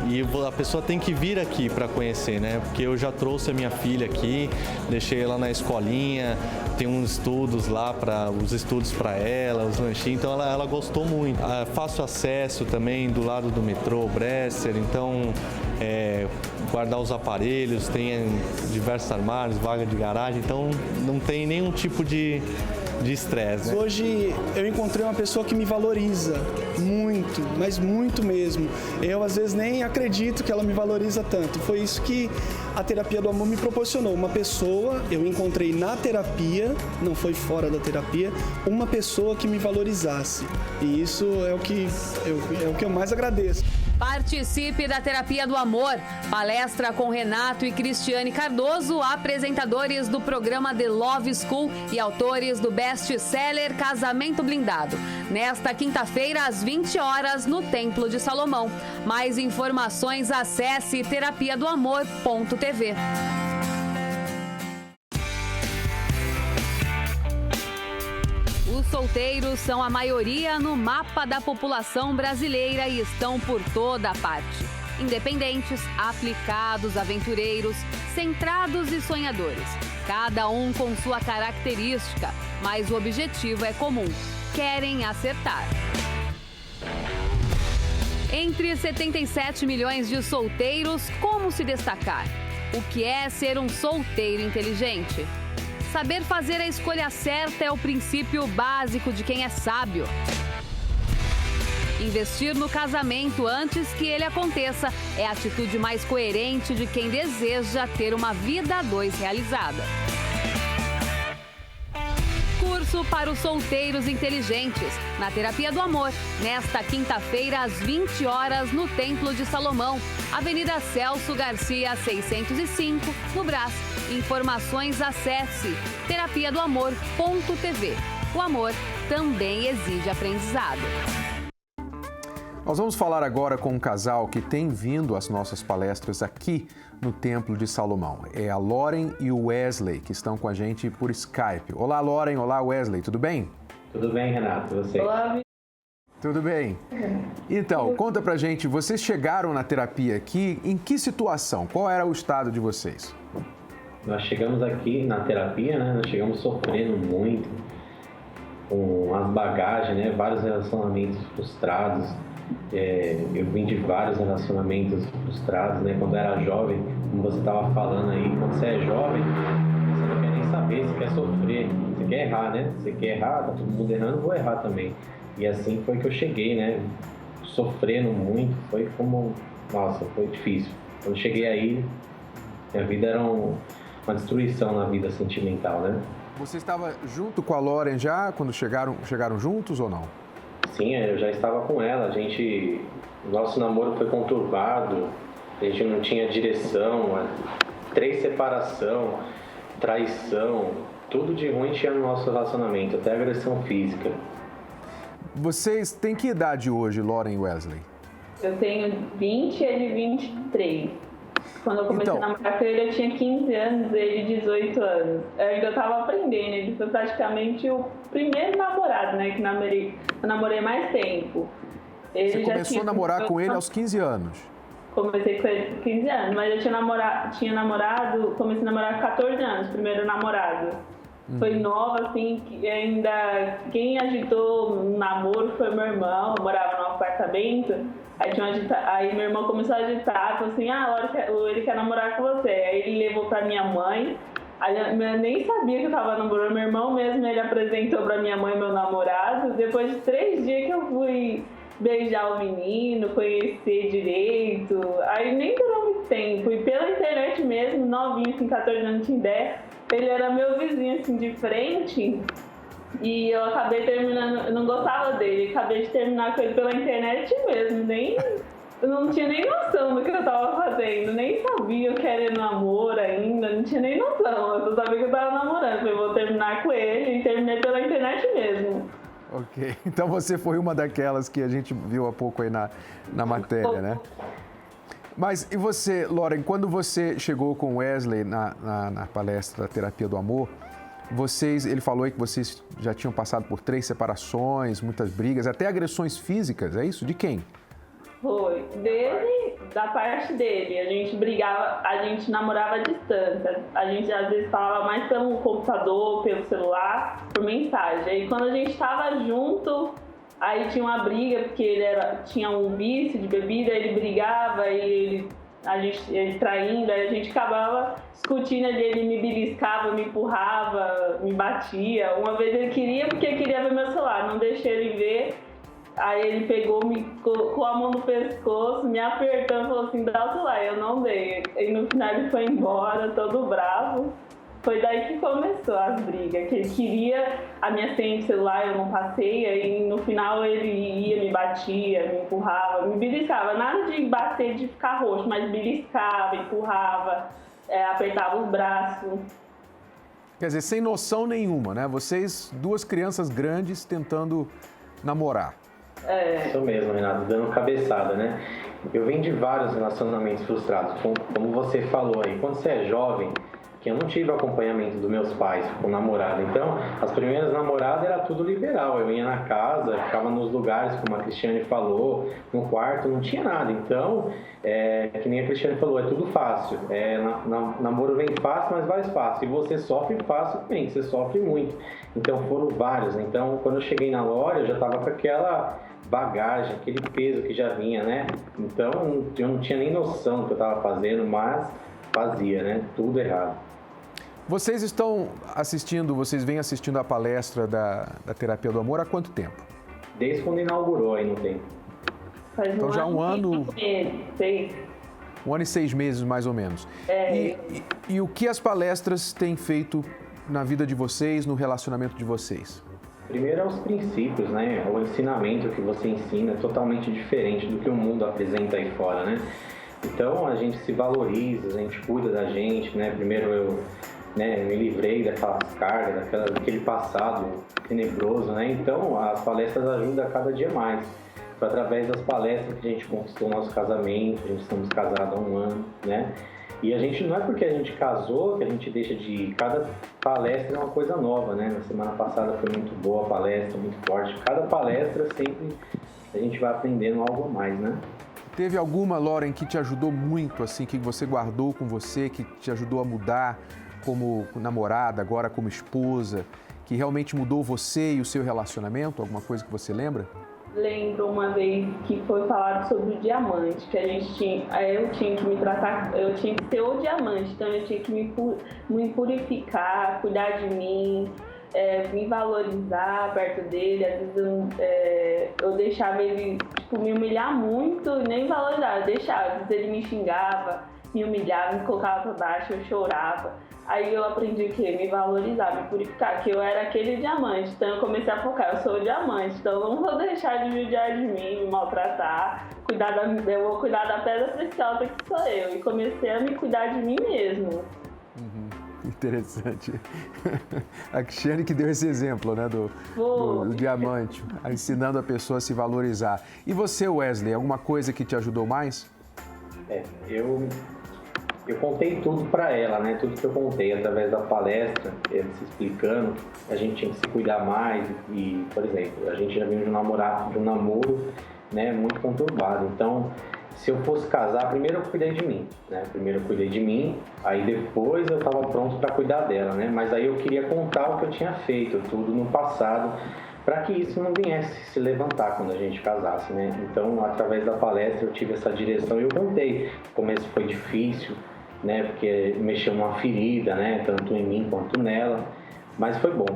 [SPEAKER 21] a pessoa tem que vir aqui para conhecer, né? Porque eu já trouxe a minha filha aqui, deixei ela na escolinha, tem uns estudos lá, os estudos para ela, os lanchinhos, então ela gostou muito. Fácil acesso também do lado do metrô, Bresser, então guardar os aparelhos, tem diversos armários, vaga de garagem, então não tem nenhum tipo de estresse, né?
[SPEAKER 23] Hoje eu encontrei uma pessoa que me valoriza muito, mas muito mesmo. Eu às vezes nem acredito que ela me valoriza tanto. Foi isso que a terapia do amor me proporcionou. Uma pessoa, eu encontrei na terapia, não foi fora da terapia, uma pessoa que me valorizasse. E isso é o que eu mais agradeço.
[SPEAKER 20] Participe da Terapia do Amor. Palestra com Renato e Cristiane Cardoso, apresentadores do programa The Love School e autores do best-seller Casamento Blindado. Nesta quinta-feira, às 20 horas, no Templo de Salomão. Mais informações, acesse terapiadoamor.tv. Os solteiros são a maioria no mapa da população brasileira e estão por toda a parte. Independentes, aplicados, aventureiros, centrados e sonhadores. Cada um com sua característica, mas o objetivo é comum: querem acertar. Entre 77 milhões de solteiros, como se destacar? O que é ser um solteiro inteligente? Saber fazer a escolha certa é o princípio básico de quem é sábio. Investir no casamento antes que ele aconteça é a atitude mais coerente de quem deseja ter uma vida a dois realizada. Curso para os solteiros inteligentes, na Terapia do Amor, nesta quinta-feira, às 20 horas, no Templo de Salomão, Avenida Celso Garcia, 605, no Brás. Informações, acesse terapiadoamor.tv. o amor também exige aprendizado.
[SPEAKER 11] Nós vamos falar agora com um casal que tem vindo às nossas palestras aqui no Templo de Salomão. É a Lauren e o Wesley, que estão com a gente por Skype. Olá, Lauren. Olá, Wesley. Tudo bem?
[SPEAKER 4] Tudo bem, Renato. E você?
[SPEAKER 7] Olá.
[SPEAKER 11] Tudo bem. Então, conta pra gente, vocês chegaram na terapia aqui, em que situação? Qual era o estado de vocês?
[SPEAKER 4] Nós chegamos aqui na terapia, né? Nós chegamos sofrendo muito, com as bagagens, né? Vários relacionamentos frustrados. Eu vim de vários relacionamentos frustrados, né? Quando eu era jovem, como você estava falando aí, quando você é jovem, você não quer nem saber, você quer sofrer, você quer errar, né? Você quer errar, tá todo mundo errando, vou errar também. E assim foi que eu cheguei, né? Sofrendo muito, foi como... Nossa, foi difícil. Quando cheguei aí, minha vida era uma destruição na vida sentimental, né?
[SPEAKER 11] Você estava junto com a Lauren já, quando chegaram juntos ou não?
[SPEAKER 4] Sim, eu já estava com ela. Nosso namoro foi conturbado, a gente não tinha direção, 3 separação, traição, tudo de ruim tinha no nosso relacionamento, até agressão física.
[SPEAKER 11] Vocês têm que idade hoje, Lauren e Wesley?
[SPEAKER 7] Eu tenho 20 e ele 23. Quando eu comecei a namorar com ele, eu tinha 15 anos, ele 18 anos. Eu ainda estava aprendendo, ele foi praticamente o primeiro namorado, né, que eu namorei mais tempo.
[SPEAKER 11] Você começou a namorar com ele aos 15 anos?
[SPEAKER 7] Comecei com ele com 15 anos, mas eu tinha namorado, comecei a namorar com 14 anos, primeiro namorado. Foi nova, assim, quem agitou o namoro foi meu irmão, eu morava num apartamento. Aí meu irmão começou a agitar, falou assim, ele quer namorar com você. Aí ele levou pra minha mãe, eu nem sabia que eu tava namorando, meu irmão mesmo, ele apresentou pra minha mãe meu namorado. Depois de 3 dias que eu fui beijar o menino, conhecer direito, aí nem durou muito tempo. E pela internet mesmo, novinho, assim, 14 anos, não tinha ideia, ele era meu vizinho, assim, de frente. E eu acabei terminando, eu não gostava dele, acabei de terminar com ele pela internet mesmo, eu não tinha nem noção do que eu tava fazendo, nem sabia que era namoro ainda, não tinha nem noção, eu só sabia que eu tava namorando, falei, vou terminar com ele e terminei pela internet mesmo.
[SPEAKER 11] Ok, então você foi uma daquelas que a gente viu há pouco aí na matéria, né? Mas e você, Lauren, quando você chegou com o Wesley na palestra da Terapia do Amor, ele falou aí que vocês já tinham passado por 3 separações, muitas brigas, até agressões físicas, é isso? De quem?
[SPEAKER 7] Foi. Da parte dele. A gente brigava, a gente namorava à distância. A gente às vezes falava mais pelo computador, pelo celular, por mensagem. Aí quando a gente estava junto, aí tinha uma briga, porque ele tinha um vício de bebida, ele brigava e ele traindo, aí a gente acabava discutindo ali, ele me beliscava, me empurrava, me batia. Uma vez ele queria, porque queria ver meu celular, não deixei ele ver. Aí ele pegou, me colocou a mão no pescoço, me apertando e falou assim, dá o celular. Eu não dei. E no final ele foi embora, todo bravo. Foi daí que começou as brigas, que ele queria a minha senha de celular, eu não passei, aí no final ele ia, me batia, me empurrava, me beliscava. Nada de bater, de ficar roxo, mas beliscava, empurrava, apertava os braços.
[SPEAKER 11] Quer dizer, sem noção nenhuma, né? Vocês, 2 crianças grandes tentando namorar.
[SPEAKER 4] Isso mesmo, Renato, dando cabeçada, né? Eu vim de vários relacionamentos frustrados, como você falou aí. Quando você é jovem, que eu não tive acompanhamento dos meus pais com namorada, então as primeiras namoradas era tudo liberal, eu ia na casa, ficava nos lugares, como a Cristiane falou, no quarto, não tinha nada, então, que nem a Cristiane falou, é tudo fácil, namoro vem fácil, mas vai fácil, e você sofre fácil também, você sofre muito, então foram vários, então quando eu cheguei na Lore, eu já estava com aquela bagagem, aquele peso que já vinha, né, então eu não tinha nem noção do que eu estava fazendo, mas fazia, né, tudo errado.
[SPEAKER 11] Vocês vocês vêm assistindo a palestra da Terapia do Amor há quanto tempo?
[SPEAKER 4] Desde quando inaugurou aí no tempo.
[SPEAKER 11] Então já um ano...
[SPEAKER 7] 6.
[SPEAKER 11] 1 ano e 6 meses, mais ou menos. E o que as palestras têm feito na vida de vocês, no relacionamento de vocês?
[SPEAKER 4] Primeiro é os princípios, né? O ensinamento que você ensina é totalmente diferente do que o mundo apresenta aí fora, né? Então a gente se valoriza, a gente cuida da gente, né? Primeiro eu né? Me livrei daquelas cargas, daquele passado tenebroso, né? Então, as palestras ajudam a cada dia mais. Foi através das palestras que a gente conquistou o nosso casamento, a gente estamos casados há 1 ano, né? E a gente, não é porque a gente casou que a gente deixa de ir. Cada palestra é uma coisa nova, né? Na semana passada foi muito boa a palestra, muito forte. Cada palestra sempre a gente vai aprendendo algo a mais, né?
[SPEAKER 11] Teve alguma, Lauren, que te ajudou muito, assim, que você guardou com você, que te ajudou a mudar como namorada, agora como esposa, que realmente mudou você e o seu relacionamento? Alguma coisa que você lembra?
[SPEAKER 7] Lembro uma vez que foi falado sobre o diamante, que eu tinha que me tratar, eu tinha que ser o diamante, então eu tinha que me purificar, cuidar de mim, me valorizar perto dele. Às vezes eu deixava ele me humilhar muito e nem valorizar, eu deixava. Às vezes ele me xingava, me humilhava, me colocava pra baixo, eu chorava. Aí eu aprendi o quê? Me valorizar, me purificar, que eu era aquele diamante. Então eu comecei a focar, eu sou o diamante, então eu não vou deixar de judiar de mim, me maltratar, eu vou cuidar da pedra preciosa que sou eu. E comecei a me cuidar de mim mesmo.
[SPEAKER 11] Interessante. A Cristiane que deu esse exemplo, né, do diamante, ensinando a pessoa a se valorizar. E você, Wesley, alguma coisa que te ajudou mais?
[SPEAKER 4] Eu contei tudo para ela, né? Tudo que eu contei através da palestra, ela se explicando, a gente tinha que se cuidar mais e, por exemplo, a gente já vinha de um namoro, né, muito conturbado. Então, se eu fosse casar, primeiro eu cuidei de mim, né? Primeiro eu cuidei de mim, aí depois eu estava pronto para cuidar dela, né? Mas aí eu queria contar o que eu tinha feito, tudo no passado, para que isso não viesse se levantar quando a gente casasse, né? Então, através da palestra eu tive essa direção e eu contei. O começo foi difícil, né? Porque mexeu uma ferida, né? Tanto em mim quanto nela, mas foi bom.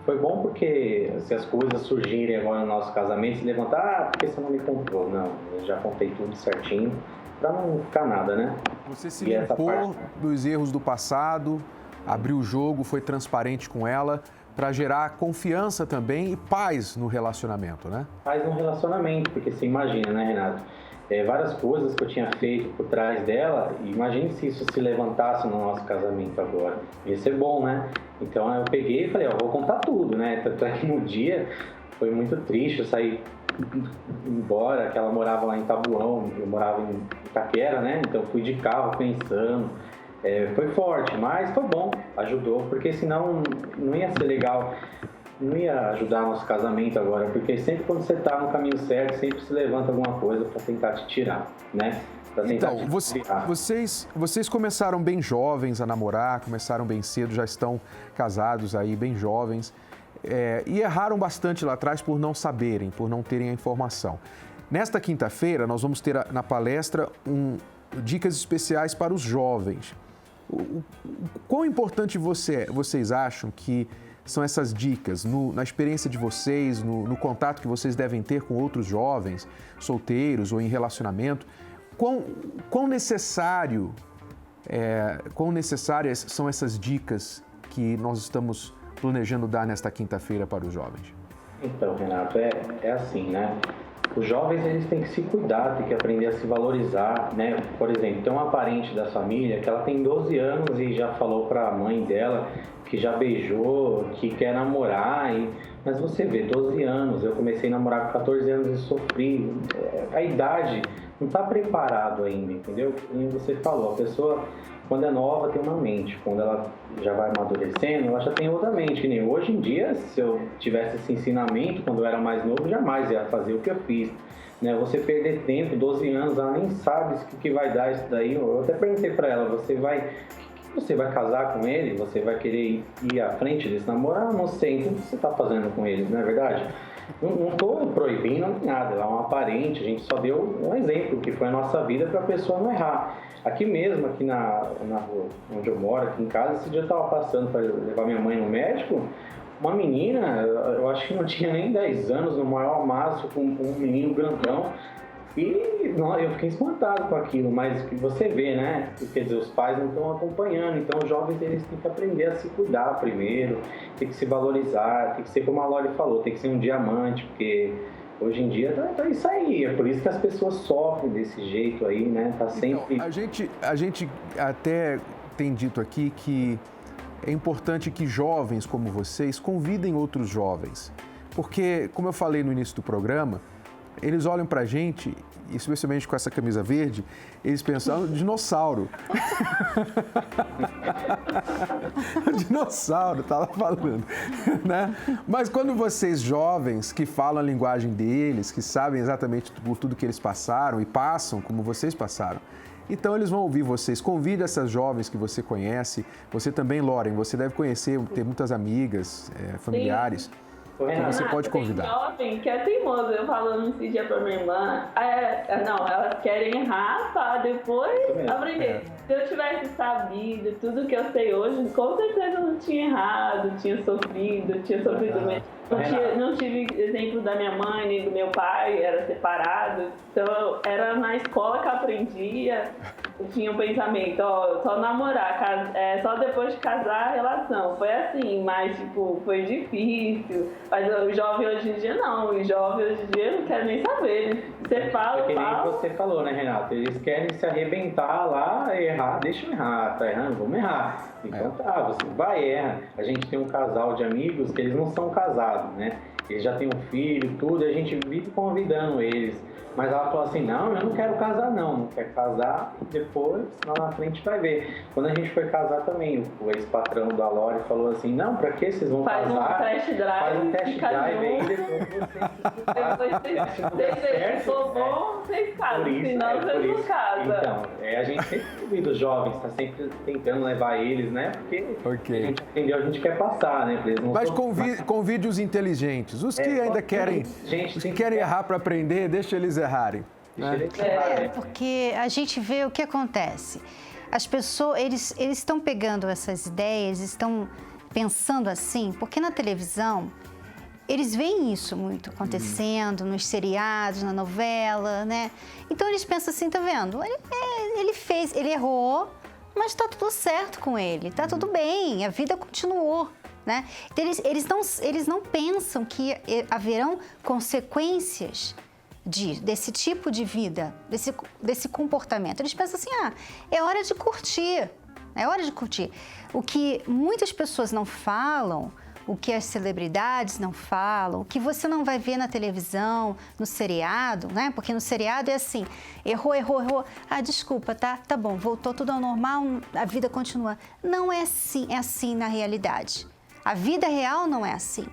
[SPEAKER 4] Foi bom porque se as coisas surgirem agora no nosso casamento, se levantar, porque você não me contou? Não, eu já contei tudo certinho, para não ficar nada, né?
[SPEAKER 11] Você se limpou dos erros do passado, abriu o jogo, foi transparente com ela, para gerar confiança também e paz no relacionamento, né? Paz no relacionamento, porque você imagina, né, Renato? Várias coisas que eu tinha feito por trás dela, imagine se isso se levantasse no nosso casamento agora. Ia ser bom, né? Então eu peguei e falei, vou contar tudo, né? Tanto é que no dia foi muito triste, eu saí embora, que ela morava lá em Tabuão, eu morava em Itaquera, né? Então fui de carro pensando. Foi forte, mas foi bom, ajudou, porque senão não ia ser legal. Não ia ajudar nosso casamento agora, porque sempre quando você está no caminho certo, sempre se levanta alguma coisa para tentar te tirar, né? Então, vocês começaram bem jovens a namorar, começaram bem cedo, já estão casados aí, bem jovens, e erraram bastante lá atrás por não saberem, por não terem a informação. Nesta quinta-feira, nós vamos ter na palestra dicas especiais para os jovens. Quão importante vocês acham que são essas dicas na experiência de vocês, no contato que vocês devem ter com outros jovens, solteiros ou em relacionamento? Quão necessárias são essas dicas que nós estamos planejando dar nesta quinta-feira para os jovens?
[SPEAKER 4] Então, Renato, é assim, né? Os jovens, eles têm que se cuidar, têm que aprender a se valorizar, né? Por exemplo, tem uma parente da família que ela tem 12 anos e já falou para a mãe dela que já beijou, que quer namorar, mas você vê, 12 anos, eu comecei a namorar com 14 anos e sofri. A idade não está preparado ainda, entendeu? Como você falou, a pessoa, quando é nova, tem uma mente, quando ela já vai amadurecendo, ela já tem outra mente, que nem hoje em dia, se eu tivesse esse ensinamento, quando eu era mais novo, jamais ia fazer o que eu fiz. Né? Você perder tempo, 12 anos, ela nem sabe o que vai dar isso daí. Eu até perguntei para ela, você vai casar com ele? Você vai querer ir à frente desse namoro? Ah, não sei, então o que você está fazendo com ele, não é verdade? Não estou proibindo nada, ela é uma parente, a gente só deu um exemplo, que foi a nossa vida para a pessoa não errar. Aqui mesmo, aqui na rua onde eu moro, aqui em casa, esse dia eu estava passando para levar minha mãe no médico, uma menina, eu acho que não tinha nem 10 anos, no maior maço, com um menino grandão. E eu fiquei espantado com aquilo, mas que você vê, né? Quer dizer, os pais não estão acompanhando, então os jovens eles têm que aprender a se cuidar primeiro, tem que se valorizar, tem que ser como a Lori falou, tem que ser um diamante, porque hoje em dia tá isso aí, é por isso que as pessoas sofrem desse jeito aí, né? Tá sempre...
[SPEAKER 11] Então, a gente até tem dito aqui que é importante que jovens como vocês convidem outros jovens. Porque, como eu falei no início do programa, eles olham pra gente, especialmente com essa camisa verde, eles pensam, dinossauro. Dinossauro, tá lá falando, né? Mas quando vocês jovens, que falam a linguagem deles, que sabem exatamente por tudo que eles passaram e passam como vocês passaram, então eles vão ouvir vocês. Convide essas jovens que você conhece. Você também, Lauren, você deve conhecer, ter muitas amigas, familiares. Que você pode convidar.
[SPEAKER 7] Tem jovem que é teimoso. Eu falando esse dia pra minha irmã, não, elas querem errar para depois aprender. Se eu tivesse sabido tudo que eu sei hoje, com certeza eu não tinha errado, tinha sofrido mesmo. Não tive exemplo da minha mãe nem do meu pai, era separado. Então era na escola que eu aprendia. Eu tinha um pensamento, só namorar, só depois de casar a relação. Foi assim, mas foi difícil. Mas o jovem hoje em dia não, o jovem hoje em dia não quer nem saber. Você fala,
[SPEAKER 4] que nem você falou, né, Renato? Eles querem se arrebentar lá, errar, deixa eu errar, tá errando? Vamos errar. Então tá, você vai e erra. A gente tem um casal de amigos que eles não são casados, né? Eles já têm um filho, tudo, e a gente vive convidando eles. Mas ela falou assim, não, eu não quero casar não quero casar e depois lá na frente vai ver. Quando a gente foi casar também, o ex-patrão da Lore falou assim, não, pra que vocês vão casar? Faz um test drive aí, depois vocês for bom, vocês casam, senão vocês não casam. Então, a gente sempre convida os jovens, tá sempre tentando levar eles, né? Porque a gente aprendeu, a gente quer passar, né?
[SPEAKER 11] Mas convide os inteligentes, os que ainda querem, os que querem errar para aprender, deixa eles errarem. Né?
[SPEAKER 12] Porque a gente vê o que acontece. As pessoas, eles estão pegando essas ideias, estão pensando assim, porque na televisão eles veem isso muito acontecendo, nos seriados, na novela, né? Então eles pensam assim, tá vendo? Ele errou, mas tá tudo certo com ele, tá tudo bem, a vida continuou. Né? Então, eles não pensam que haverão consequências desse tipo de vida, desse comportamento. Eles pensam assim, é hora de curtir, é hora de curtir. O que muitas pessoas não falam, o que as celebridades não falam, o que você não vai ver na televisão, no seriado, né? Porque no seriado é assim, errou. Desculpa, tá bom, voltou tudo ao normal, a vida continua. Não é assim, é assim na realidade. A vida real não é assim.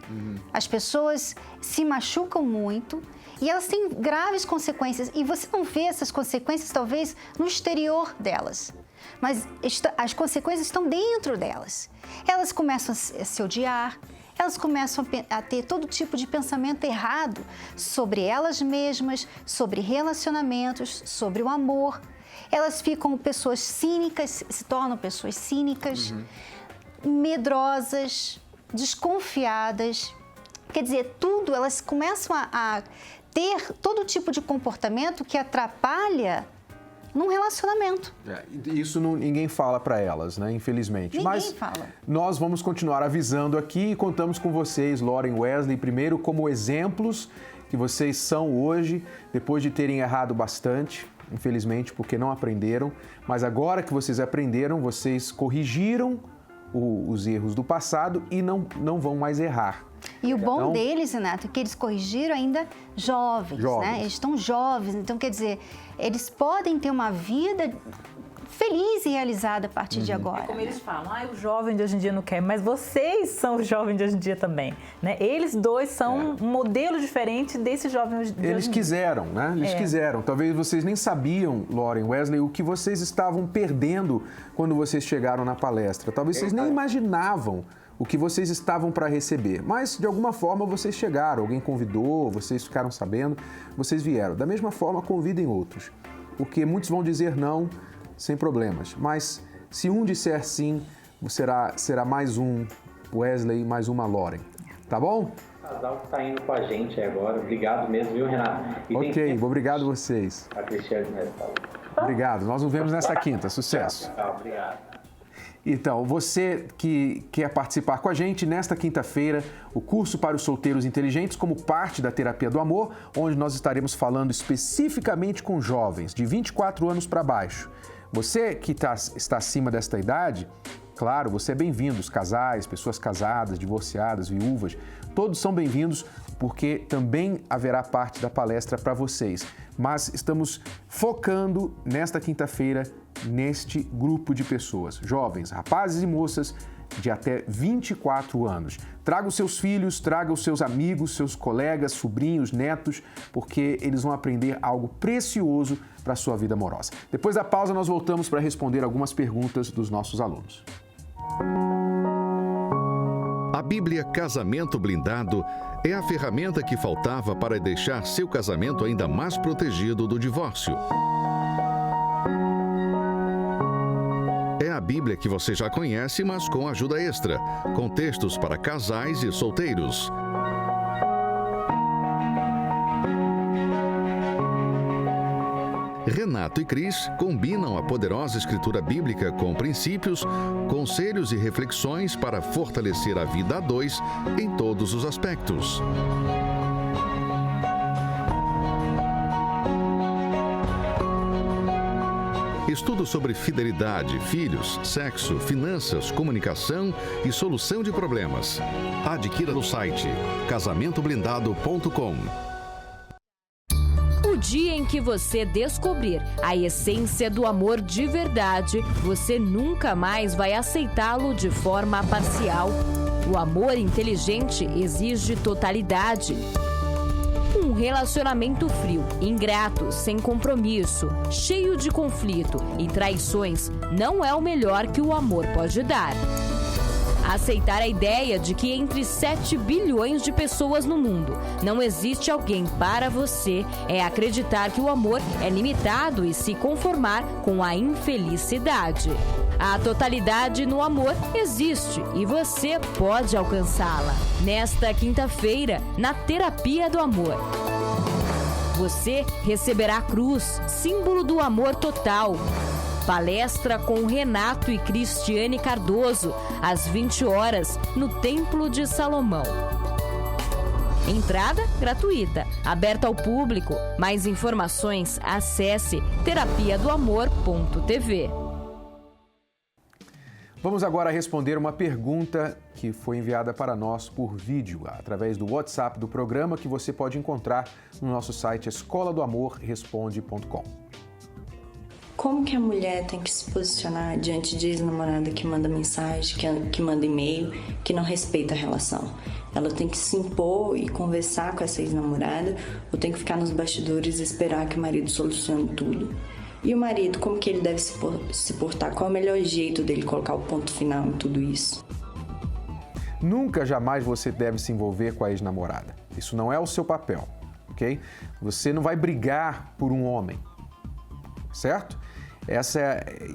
[SPEAKER 12] As pessoas se machucam muito e elas têm graves consequências. E você não vê essas consequências, talvez, no exterior delas. Mas as consequências estão dentro delas. Elas começam a se odiar, elas começam a ter todo tipo de pensamento errado sobre elas mesmas, sobre relacionamentos, sobre o amor. Elas ficam pessoas cínicas, se tornam pessoas cínicas, medrosas, desconfiadas. Quer dizer, elas começam a ter todo tipo de comportamento que atrapalha num relacionamento.
[SPEAKER 11] Isso ninguém fala para elas, né? Infelizmente.
[SPEAKER 12] Ninguém fala.
[SPEAKER 11] Nós vamos continuar avisando aqui e contamos com vocês, Lauren e Wesley, primeiro como exemplos que vocês são hoje, depois de terem errado bastante, infelizmente, porque não aprenderam. Mas agora que vocês aprenderam, vocês corrigiram os erros do passado e não vão mais errar.
[SPEAKER 12] E o bom deles, Renato, é que eles corrigiram ainda jovens, né? Eles estão jovens, então quer dizer, eles podem ter uma vida feliz e realizada a partir de agora.
[SPEAKER 13] É como eles falam, o jovem de hoje em dia não quer, mas vocês são os jovens de hoje em dia também, né? Eles dois são um modelo diferente desse jovem de hoje em dia.
[SPEAKER 11] Eles quiseram, né? Eles quiseram. Talvez vocês nem sabiam, Lauren, Wesley, o que vocês estavam perdendo quando vocês chegaram na palestra. Talvez vocês nem imaginavam o que vocês estavam para receber. Mas, de alguma forma, vocês chegaram. Alguém convidou, vocês ficaram sabendo, vocês vieram. Da mesma forma, convidem outros. Porque muitos vão dizer não, sem problemas. Mas, se um disser sim, será mais um Wesley, mais uma Lauren. Tá bom?
[SPEAKER 4] O casal que está indo com a gente agora. Obrigado mesmo, viu, Renato?
[SPEAKER 11] Obrigado a vocês.
[SPEAKER 4] A Cristiane Mestal.
[SPEAKER 11] Obrigado. Nós nos vemos nesta quinta. Sucesso.
[SPEAKER 4] Obrigado.
[SPEAKER 11] Então, você que quer participar com a gente, nesta quinta-feira, o curso para os solteiros inteligentes, como parte da Terapia do Amor, onde nós estaremos falando especificamente com jovens de 24 anos para baixo. Você que está acima desta idade, Claro, você é bem-vindo, os casais, pessoas casadas, divorciadas, viúvas, todos são bem-vindos porque também haverá parte da palestra para vocês. Mas estamos focando nesta quinta-feira neste grupo de pessoas, jovens, rapazes e moças de até 24 anos. Traga os seus filhos, traga os seus amigos, seus colegas, sobrinhos, netos, porque eles vão aprender algo precioso para a sua vida amorosa. Depois da pausa, nós voltamos para responder algumas perguntas dos nossos alunos.
[SPEAKER 8] A Bíblia Casamento Blindado é a ferramenta que faltava para deixar seu casamento ainda mais protegido do divórcio. É a Bíblia que você já conhece, mas com ajuda extra, com textos para casais e solteiros. Renato e Cris combinam a poderosa escritura bíblica com princípios, conselhos e reflexões para fortalecer a vida a dois em todos os aspectos. Estudos sobre fidelidade, filhos, sexo, finanças, comunicação e solução de problemas. Adquira no site casamentoblindado.com.
[SPEAKER 10] O dia em que você descobrir a essência do amor de verdade, você nunca mais vai aceitá-lo de forma parcial. O amor inteligente exige totalidade. Um relacionamento frio, ingrato, sem compromisso, cheio de conflito e traições não é o melhor que o amor pode dar. Aceitar a ideia de que entre 7 bilhões de pessoas no mundo não existe alguém para você é acreditar que o amor é limitado e se conformar com a infelicidade. A totalidade no amor existe e você pode alcançá-la. Nesta quinta-feira, na Terapia do Amor. Você receberá a cruz, símbolo do amor total. Palestra com Renato e Cristiane Cardoso, às 20 horas, no Templo de Salomão. Entrada gratuita, aberta ao público. Mais informações, acesse terapiadoamor.tv.
[SPEAKER 11] Vamos agora responder uma pergunta que foi enviada para nós por vídeo, através do WhatsApp do programa, que você pode encontrar no nosso site escoladoamorresponde.com.
[SPEAKER 14] Como que a mulher tem que se posicionar diante de ex-namorada que manda mensagem, que manda e-mail, que não respeita a relação? Ela tem que se impor e conversar com essa ex-namorada ou tem que ficar nos bastidores e esperar que o marido solucione tudo? E o marido, como que ele deve se portar? Qual é o melhor jeito dele colocar o ponto final em tudo isso?
[SPEAKER 11] Nunca, jamais você deve se envolver com a ex-namorada. Isso não é o seu papel, ok? Você não vai brigar por um homem, certo?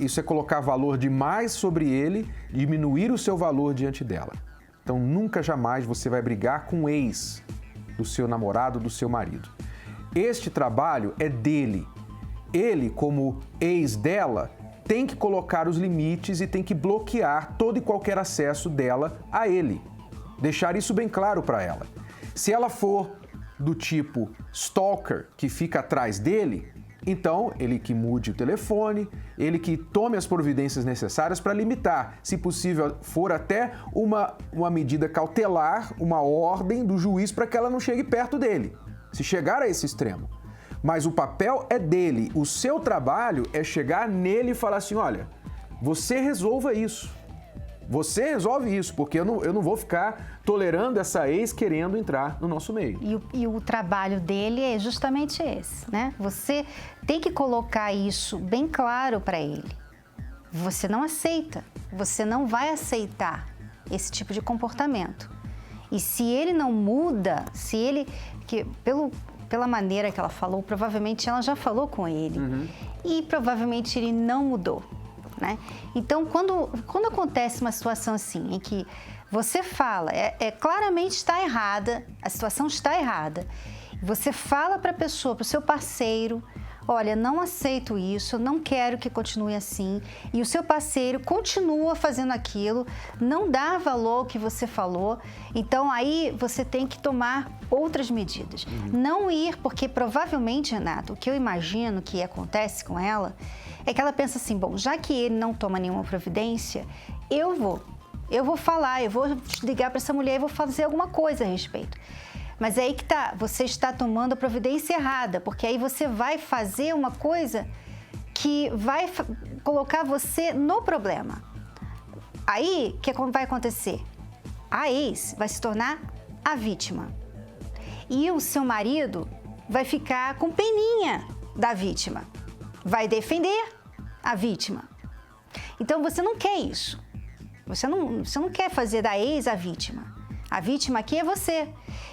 [SPEAKER 11] Isso é colocar valor demais sobre ele, diminuir o seu valor diante dela. Então, nunca, jamais você vai brigar com o ex do seu namorado, do seu marido. Este trabalho é dele. Ele, como ex dela, tem que colocar os limites e tem que bloquear todo e qualquer acesso dela a ele. Deixar isso bem claro para ela. Se ela for do tipo stalker, que fica atrás dele, então ele que mude o telefone, ele que tome as providências necessárias para limitar. Se possível, for até uma medida cautelar, uma ordem do juiz para que ela não chegue perto dele, se chegar a esse extremo. Mas o papel é dele, o seu trabalho é chegar nele e falar assim, olha, você resolva isso. Você resolve isso, porque eu não vou ficar tolerando essa ex querendo entrar no nosso meio.
[SPEAKER 12] E o trabalho dele é justamente esse, né? Você tem que colocar isso bem claro para ele. Você não aceita, você não vai aceitar esse tipo de comportamento. E se ele não muda, se ele... Pela maneira que ela falou, provavelmente ela já falou com ele. E provavelmente ele não mudou, né? Então, quando acontece uma situação assim, em que você fala, claramente está errada, a situação está errada, você fala para a pessoa, para o seu parceiro, olha, não aceito isso, não quero que continue assim, e o seu parceiro continua fazendo aquilo, não dá valor ao que você falou, então aí você tem que tomar outras medidas. Não ir, porque provavelmente, Renato, o que eu imagino que acontece com ela é que ela pensa assim, bom, já que ele não toma nenhuma providência, eu vou falar, eu vou ligar para essa mulher e vou fazer alguma coisa a respeito. Mas é aí que tá, você está tomando a providência errada, porque aí você vai fazer uma coisa que vai colocar você no problema. Aí, o que vai acontecer? A ex vai se tornar a vítima. E o seu marido vai ficar com peninha da vítima. Vai defender a vítima. Então, você não quer isso. Você não quer fazer da ex a vítima. A vítima aqui é você.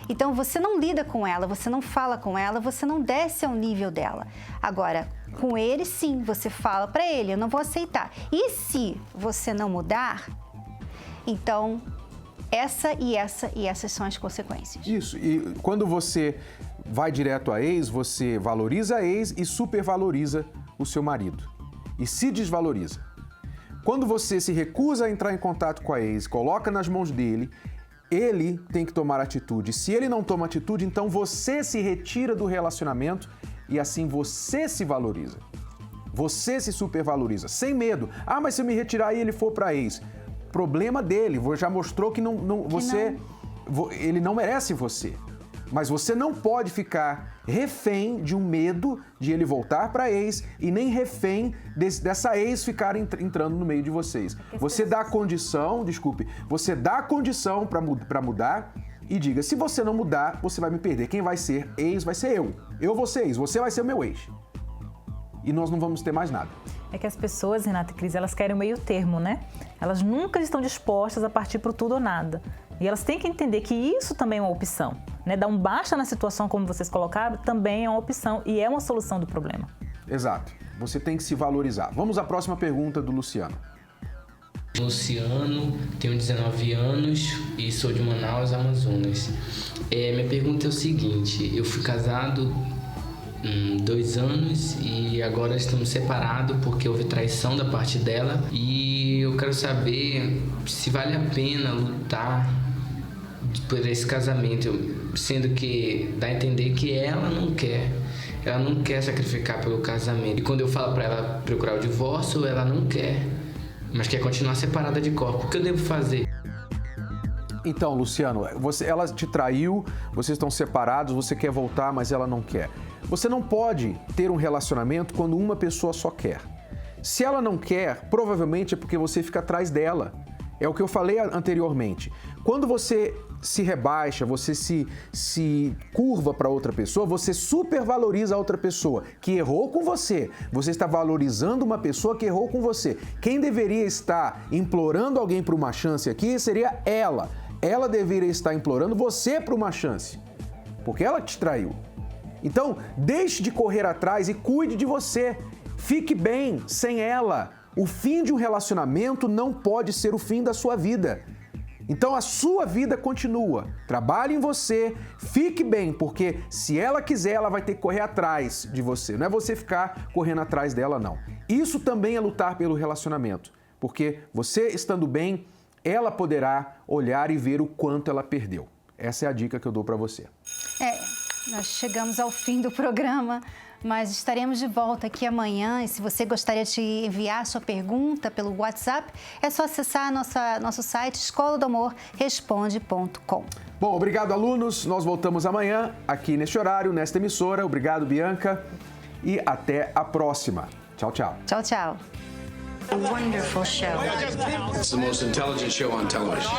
[SPEAKER 12] Então, você não lida com ela, você não fala com ela, você não desce ao nível dela. Agora, com ele, sim, você fala para ele, eu não vou aceitar. E se você não mudar, então, essas são as consequências.
[SPEAKER 11] Isso, e quando você vai direto à ex, você valoriza a ex e supervaloriza o seu marido. E se desvaloriza. Quando você se recusa a entrar em contato com a ex, coloca nas mãos dele, ele tem que tomar atitude. Se ele não toma atitude, então você se retira do relacionamento e assim você se valoriza. Você se supervaloriza, sem medo. Ah, mas se eu me retirar e ele for para ex, problema dele. Já mostrou que ele não merece você. Mas você não pode ficar refém de um medo de ele voltar para ex e nem refém dessa ex ficar entrando no meio de vocês. Você dá a condição, você dá a condição para mudar e diga, se você não mudar, você vai me perder. Quem vai ser ex vai ser eu. Eu vou ser ex, você vai ser o meu ex. E nós não vamos ter mais nada.
[SPEAKER 13] É que as pessoas, Renata e Cris, elas querem o meio termo, né? Elas nunca estão dispostas a partir para o tudo ou nada. E elas têm que entender que isso também é uma opção, né? Dar um basta na situação, como vocês colocaram, também é uma opção e é uma solução do problema.
[SPEAKER 11] Exato. Você tem que se valorizar. Vamos à próxima pergunta do Luciano.
[SPEAKER 15] Luciano, tenho 19 anos e sou de Manaus, Amazonas. Minha pergunta é o seguinte, eu fui casado 2 anos e agora estamos separados porque houve traição da parte dela e eu quero saber se vale a pena lutar por esse casamento, sendo que dá a entender que ela não quer sacrificar pelo casamento. E quando eu falo para ela procurar o divórcio, ela não quer, mas quer continuar separada de corpo. O que eu devo fazer?
[SPEAKER 11] Então, Luciano, ela te traiu, vocês estão separados, você quer voltar, mas ela não quer. Você não pode ter um relacionamento quando uma pessoa só quer. Se ela não quer, provavelmente é porque você fica atrás dela. É o que eu falei anteriormente. Quando você se rebaixa, você se curva para outra pessoa, você supervaloriza a outra pessoa que errou com você. Você está valorizando uma pessoa que errou com você. Quem deveria estar implorando alguém para uma chance aqui seria ela. Ela deveria estar implorando você para uma chance, porque ela te traiu. Então, deixe de correr atrás e cuide de você. Fique bem sem ela. O fim de um relacionamento não pode ser o fim da sua vida. Então, a sua vida continua. Trabalhe em você, fique bem, porque se ela quiser, ela vai ter que correr atrás de você. Não é você ficar correndo atrás dela, não. Isso também é lutar pelo relacionamento, porque você estando bem, ela poderá olhar e ver o quanto ela perdeu. Essa é a dica que eu dou para você.
[SPEAKER 12] Nós chegamos ao fim do programa, mas estaremos de volta aqui amanhã. E se você gostaria de enviar sua pergunta pelo WhatsApp, é só acessar nosso site escoladamorresponde.com.
[SPEAKER 11] Bom, obrigado, alunos. Nós voltamos amanhã aqui neste horário, nesta emissora. Obrigado, Bianca. E até a próxima. Tchau, tchau.
[SPEAKER 12] Tchau, tchau.
[SPEAKER 3] A wonderful show.
[SPEAKER 16] It's the most intelligent show on television.